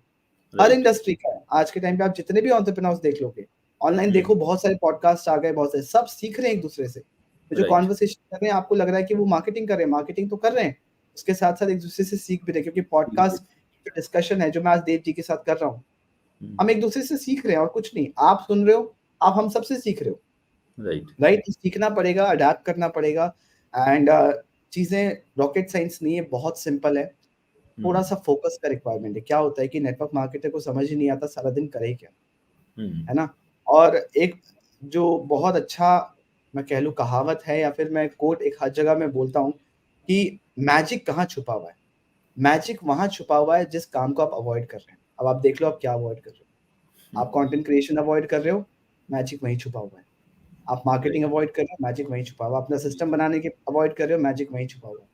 हर राइट। इंडस्ट्री का है। आज के टाइम पे आप जितने भी एंटरप्रेन्योर्स देख लोगे, ऑनलाइन हम्म। देखो बहुत सारे पॉडकास्ट आ गए, बहुत सारे सब सीख रहे हैं एक-दूसरे से। तो जो राइट। कन्वर्सेशन कर रहे हैं आपको लग रहा है कि वो मार्केटिंग कर रहे हैं, मार्केटिंग तो कर रहे हैं। उसके साथ-साथ एक-दूसरे से सीख भी रहे हैं क्योंकि बिल्कुल। पॉडकास्ट जो डिस्कशन है, जो मैं आज देव जी के साथ कर रहा हूँ, हम हम्म। एक-दूसरे से सीख रहे हैं और कुछ नहीं। आप सुन रहे हो, आप हम सबसे सीख रहे हो, राइट। राइट? तो सीखना पड़ेगा, अडैप्ट करना पड़ेगा एंड चीज़ें रॉकेट साइंस नहीं है, बहुत सिंपल है। हम्म। थोड़ा-सा फोकस का रिक्वायरमेंट है। क्या होता है कि नेटवर्क मार्केटर को समझ ही नहीं आता सारा दिन करे क्या? हम्म। है ना? और एक जो बहुत अच्छा मैं कह लूँ कहावत है या फिर मैं कोट एक हर जगह मैं बोलता हूँ कि मैजिक कहाँ छुपा हुआ है? मैजिक वहाँ छुपा हुआ है जिस काम को आप अवॉइड कर रहे हैं। अब आप देख लो आप क्या अवॉइड कर रहे हो? आप कंटेंट क्रिएशन अवॉइड कर रहे हो, मैजिक वहीं छुपा हुआ है। आप मार्केटिंग राइट। अवॉइड कर रहे हो, मैजिक वहीं छुपा हुआ है। अपना सिस्टम बनाने के अवॉइड कर रहे हो, मैजिक वहीं छुपा हुआ है।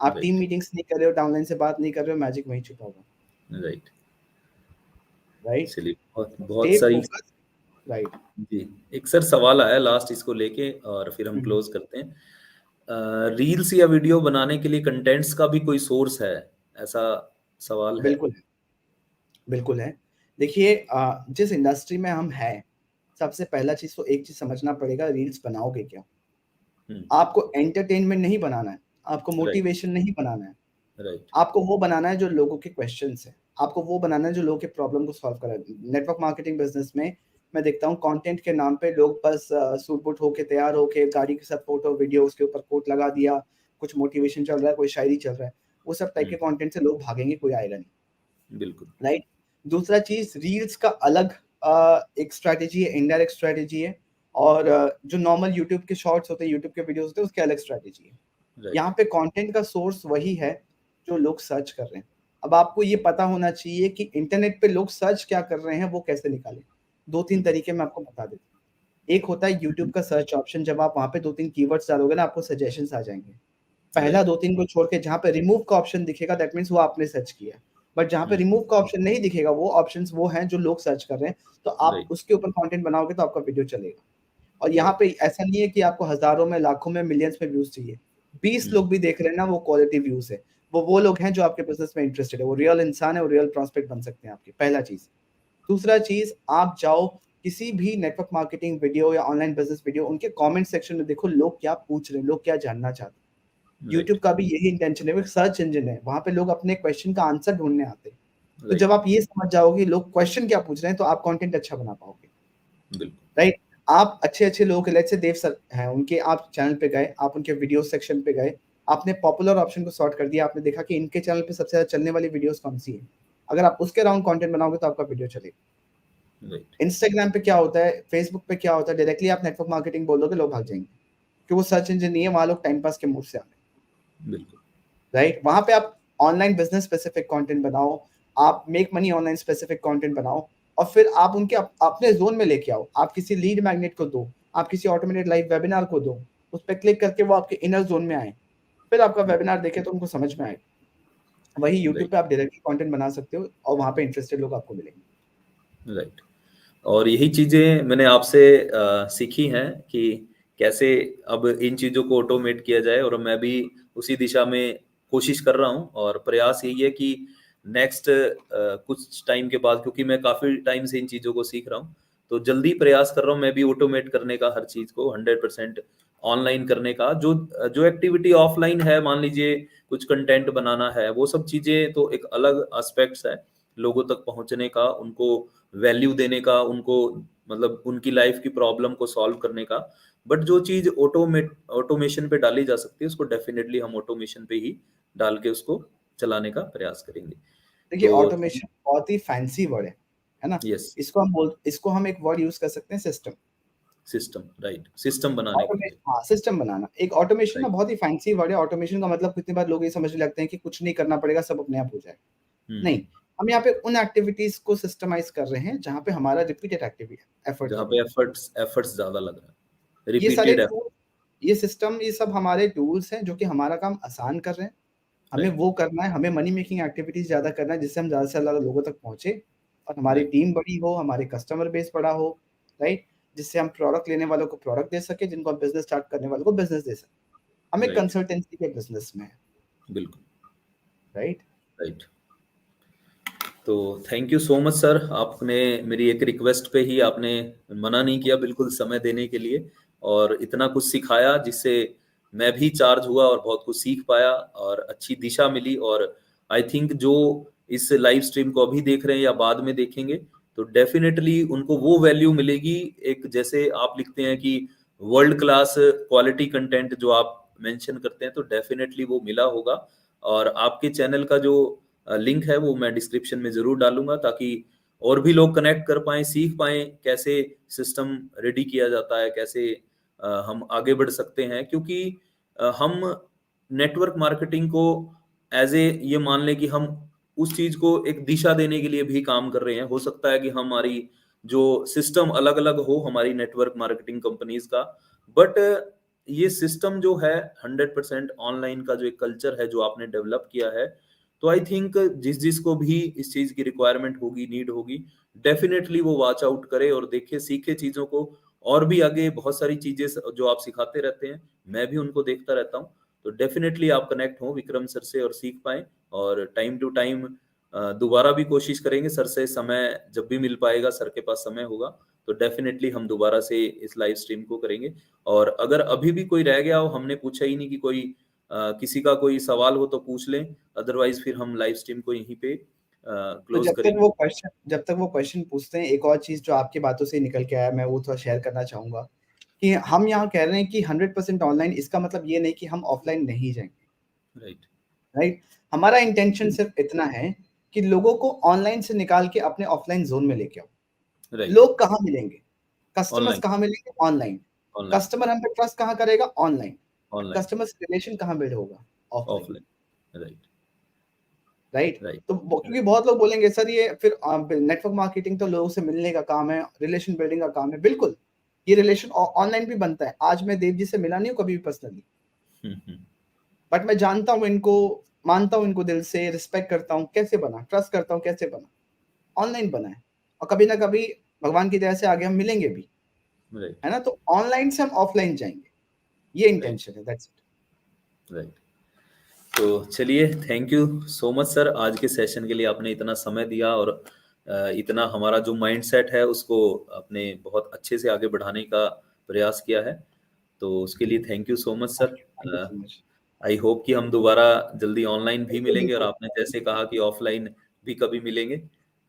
आप टीम राइट। मीटिंग्स नहीं कर रहे हो, डाउनलाइन से बात नहीं कर रहे हो, मैजिक वहीं छुपा हुआ है, राइट। राइट? चलिए, बहुत बहुत स्टे सारी। Focused, right. जी, एक सर सवाल आया लास्ट इसको लेके, और फिर हम हुँ, हुँ। क्लोज करते हैं। रील्स या वीडियो बनाने के लिए कंटेंट्स का भी कोई सोर्स है, ऐसा सवाल है? बिल्कुल। बिल्कुल है। देखिए जिस इंडस्ट्री में हम हैं, सबसे पहला चीज़ तो एक चीज़ समझना पड़ेगा रील्स बनाओगे क्या? हम्म। आपको एंटरटेनमेंट नहीं बनाना है, आपको राइट। मोटिवेशन नहीं बनाना है, राइट। आपको वो बनाना है जो लोगों के क्वेश्चन्स हैं, आपको वो बनाना है जो लोगों के प्रॉब्लम को सॉल्व करे। नेटवर्क मार्केटिंग बिज़नेस में मैं देखता हूँ कंटेंट के नाम पे लोग बस सूट-बूट होके तैयार होके गाड़ी के साथ फ़ोटो, वीडियो उसके ऊपर कोट लगा दिया, कुछ मोटिवेशन चल रहा है, कोई शायरी चल रहा है, वो सब टाइप के कंटेंट से लोग भागेंगे, कोई आएगा नहीं। बिल्कुल। राइट। दूसरा चीज, रील्स का अलग एक स्ट्रैटेजी है, इनडायरेक्ट स्ट्रैटेजी है, और जो नॉर्मल यूट्यूब के शॉर्ट्स होते हैं, यूट्यूब के वीडियोस होते हैं, उसके अलग स्ट्रैटेजी है। राइट। यहाँ पे कंटेंट का सोर्स वही है जो लोग सर्च कर रहे हैं। अब आपको ये पता होना चाहिए कि इंटरनेट पे लोग सर्च क्या कर रहे हैं, वो कैसे निकालें। 2-3 तरीके मैं आपको बता देता हूँ। एक होता है यूट्यूब का सर्च ऑप्शन, जब आप वहाँ पे 2-3 कीवर्ड्स डालोगे ना, आपको सजेशंस आ जाएंगे। पहला 2-3 को छोड़ के जहाँ पे रिमूव का ऑप्शन दिखेगा, दैट मीन्स वो आपने सर्च किया। बट जहाँ पे रिमूव का ऑप्शन नहीं दिखेगा, वो ऑप्शंस वो हैं जो लोग सर्च कर रहे हैं, तो आप राइट। उसके ऊपर कंटेंट बनाओगे तो आपका वीडियो चलेगा। और यहाँ राइट। पे ऐसा नहीं है कि आपको हजारों में, लाखों में, मिलियंस में व्यूज चाहिए। 20 लोग भी देख रहे हैं ना, वो क्वालिटी व्यूज है। वो लोग हैं जो आपके बिजनेस में इंटरेस्टेड है, वो रियल इंसान है, वो रियल प्रॉस्पेक्ट बन सकते हैं आपके। पहला चीज। दूसरा चीज, आप जाओ किसी भी नेटवर्क मार्केटिंग वीडियो या ऑनलाइन बिजनेस वीडियो, उनके कमेंट सेक्शन में देखो लोग क्या पूछ रहे हैं, लोग क्या जानना चाहते हैं। यूट्यूब का भी यही इंटेंशन है, वो सर्च इंजन है, वहां पे लोग अपने क्वेश्चन का आंसर ढूंढने आते हैं। तो जब आप ये समझ जाओगे लोग क्वेश्चन क्या पूछ रहे हैं, तो आप कंटेंट अच्छा बना पाओगे। बिल्कुल। राइट। आप अच्छे लोग, लेट्स से देव सर हैं, उनके आप चैनल पे गए, आप उनके वीडियो सेक्शन पे गए, आपने पॉपुलर ऑप्शन को सॉर्ट कर दिया, आपने देखा कि इनके चैनल पे सबसे ज्यादा चलने वाली वीडियोस कौन सी है। अगर आप उसके अराउंड कंटेंट बनाओगे तो आपका वीडियो चलेगा। राइट। इंस्टाग्राम पे क्या होता है, फेसबुक पे क्या होता है, डायरेक्टली आप नेटवर्क मार्केटिंग बोल दोगे, लोग भाग जाएंगे, क्योंकि वो सर्च इंजन नहीं है, वहां लोग टाइम पास के मूड से आ रहे हैं। बिल्कुल। राइट। वहां पे आप ऑनलाइन बिजनेस स्पेसिफिक कंटेंट बनाओ, आप make money online specific content बनाओ, और फिर आप उनके अपने जोन में लेके आओ। आप किसी लीड मैग्नेट को दो, आप किसी ऑटोमेटेड लाइव वेबिनार को दो, उस पर क्लिक करके वो आपके इनर जोन में आए, फिर आपका वेबिनार देखे तो उनको समझ में आए। वही यूट्यूब पे आप डायरेक्टली कंटेंट बना सकते हो, और वहां पे इंटरेस्टेड लोग आपको मिलेंगे। राइट। और यही चीजें मैंने आपसे सीखी हैं कि कैसे अब इन चीजों को ऑटोमेट किया जाए, और मैं भी उसी दिशा में कोशिश कर रहा हूँ। और प्रयास यही है कि नेक्स्ट कुछ टाइम के बाद, क्योंकि मैं काफी टाइम से इन चीजों को सीख रहा हूँ, तो जल्दी प्रयास कर रहा हूँ मैं भी ऑटोमेट करने का, हर चीज को 100% ऑनलाइन करने का। जो जो एक्टिविटी ऑफलाइन है, मान लीजिए कुछ कंटेंट बनाना है, वो सब चीजें तो एक अलग एस्पेक्ट्स है, लोगों तक पहुंचने का, उनको वैल्यू देने का, उनको मतलब उनकी लाइफ की प्रॉब्लम को सॉल्व करने का। बट जो चीज ऑटोमेशन पे डाली जा सकती है, उसको डेफिनेटली हम ऑटोमेशन पे ही डाल के उसको चलाने का प्रयास करेंगे। देखिए, तो ऑटोमेशन बहुत ही फैंसी वर्ड है ना। यस, इसको हम एक वर्ड यूज कर सकते हैं, सिस्टम। सिस्टम। राइट, सिस्टम बनाने के लिए। हाँ, सिस्टम बनाना। एक ऑटोमेशन ना राइट। बहुत ही फैंसी वर्ड है। ऑटोमेशन का मतलब कितनी बार लोग ये समझने लगते हैं कि कुछ नहीं करना पड़ेगा, सब अपने आप हो जाए। नहीं, हम यहाँ पे उन एक्टिविटीज को सिस्टमाइज कर रहे हैं जहाँ पे हमारा रिपीटेड एक्टिविटी एफर्ट जहाँ पे लगेगा। एफर्ट्स ज्यादा लग रहा है, ये सारे रिपीटेड टूल, ये सिस्टम, ये सब हमारे टूल्स हैं जो कि हमारा काम आसान कर रहे हैं। हमें राइट। वो करना है, हमें मनी मेकिंग एक्टिविटीज ज्यादा करना है, जिससे हम ज्यादा से ज्यादा लोगों तक पहुंचे, और हमारी राइट। टीम बड़ी हो, हमारे कस्टमर बेस बड़ा हो। राइट। जिससे हम प्रोडक्ट लेने वालों को प्रोडक्ट दे सके, जिनको हम बिजनेस स्टार्ट करने वालों को बिजनेस दे सके। हमें राइट। कंसल्टेंसी के बिजनेस में है। बिल्कुल। राइट। राइट। तो thank you so much sir, आपने मेरी एक रिक्वेस्ट पे ही आपने मना नहीं किया, बिल्कुल समय देने के लिए, और इतना कुछ सिखाया जिससे मैं भी चार्ज हुआ और बहुत कुछ सीख पाया और अच्छी दिशा मिली। और आई थिंक जो इस लाइव स्ट्रीम को अभी देख रहे हैं या बाद में देखेंगे, तो डेफिनेटली उनको वो वैल्यू मिलेगी, एक जैसे आप लिखते हैं कि वर्ल्ड क्लास क्वालिटी कंटेंट जो आप मेंशन करते हैं, तो डेफिनेटली वो मिला होगा। और आपके चैनल का जो लिंक है वो मैं डिस्क्रिप्शन में जरूर डालूंगा, ताकि और भी लोग कनेक्ट कर पाए, सीख पाए कैसे सिस्टम रेडी किया जाता है, कैसे हम आगे बढ़ सकते हैं। क्योंकि हम नेटवर्क मार्केटिंग को एज ए ये मान लें कि हम उस चीज को एक दिशा देने के लिए भी काम कर रहे हैं। हो सकता है कि हमारी जो सिस्टम अलग अलग हो, हमारी नेटवर्क मार्केटिंग कंपनीज का, बट ये सिस्टम जो है 100% ऑनलाइन का जो एक कल्चर है जो आपने डेवलप किया है, तो आई थिंक जिस जिसको भी इस चीज की रिक्वायरमेंट होगी, नीड होगी, डेफिनेटली वो वॉच आउट करे और देखे, सीखे चीजों को। और भी आगे बहुत सारी चीजें जो आप सिखाते रहते हैं, मैं भी उनको देखता रहता हूँ। तो डेफिनेटली आप कनेक्ट हो विक्रम सर से और सीख पाए, और टाइम टू टाइम दोबारा भी कोशिश करेंगे सर से, समय जब भी मिल पाएगा, सर के पास समय होगा, तो डेफिनेटली हम दोबारा से इस लाइव स्ट्रीम को करेंगे। और अगर अभी भी कोई रह गया हो, हमने पूछा ही नहीं कि कोई किसी का कोई सवाल हो तो पूछ लें, अदरवाइज फिर हम लाइव स्ट्रीम को यहीं पे तो क्लोज करेंगे। जब तक वो क्वेश्चन पूछते हैं, एक और चीज जो आपकी बातों से निकल के आया, मैं वो थोड़ा शेयर करना चाहूंगा कि हम यहाँ कह रहे हैं कि 100% ऑनलाइन, इसका मतलब ये नहीं कि हम ऑफलाइन नहीं जाएंगे, राइट, राइट। हमारा इंटेंशन सिर्फ इतना है कि लोगों को ऑनलाइन से निकाल के अपने ऑफलाइन जोन में लेके आओ। राइट, लोग कहाँ मिलेंगे, कस्टमर्स ऑनलाइन, कहाँ मिलेंगे, ऑनलाइन। ऑनलाइन, कस्टमर हम पे ट्रस्ट कहाँ करेगा, ऑनलाइन। ऑनलाइन, कस्टमर से रिलेशन कहाँ बिल्ड होगा, offline, offline, right, right. Right, तो क्योंकि बहुत लोग बोलेंगे सर ये फिर नेटवर्क मार्केटिंग तो लोगों से मिलने का काम है, रिलेशन बिल्डिंग का काम है। बिल्कुल, ये रिलेशन ऑनलाइन भी बनता है। आज मैं देव जी से मिला नहीं हूँ कभी भी पर्सनली, बट मैं जानता हूँ इनको, मानता हूँ इनको दिल से, रिस्पेक्ट करता हूँ, कैसे बना, ट्रस्ट करता हूँ, कैसे बना, ऑनलाइन बना है। और कभी ना कभी भगवान की दया से आगे हम मिलेंगे भी, राइट, है ना। तो ऑनलाइन से हम ऑफलाइन जाएंगे, ये राइट, इंटेंशन है, दैट्स इट। राइट। तो चलिए, thank you so much sir, आज के सेशन के लिए आपने इतना समय दिया और इतना हमारा जो माइंडसेट है उसको आपने बहुत अच्छे से आगे बढ़ाने का प्रयास किया है। तो उसके लिए thank you so much sir. Thank you so much. I hope कि हम दोबारा जल्दी ऑनलाइन भी बिल्कुल मिलेंगे और बिल्कुल, आपने जैसे कहा कि ऑफलाइन भी कभी मिलेंगे।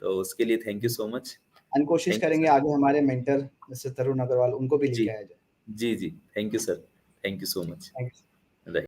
तो उसके लिए थैंक यू सो मच। हम कोशिश थैंक यू करेंगे सर। आगे हमारे मेंटर मिस्टर तरुण अग्रवाल, उनको भी जी, लेके आया जाए। जी, जी। Thank you sir. Thank you so much. Thank you.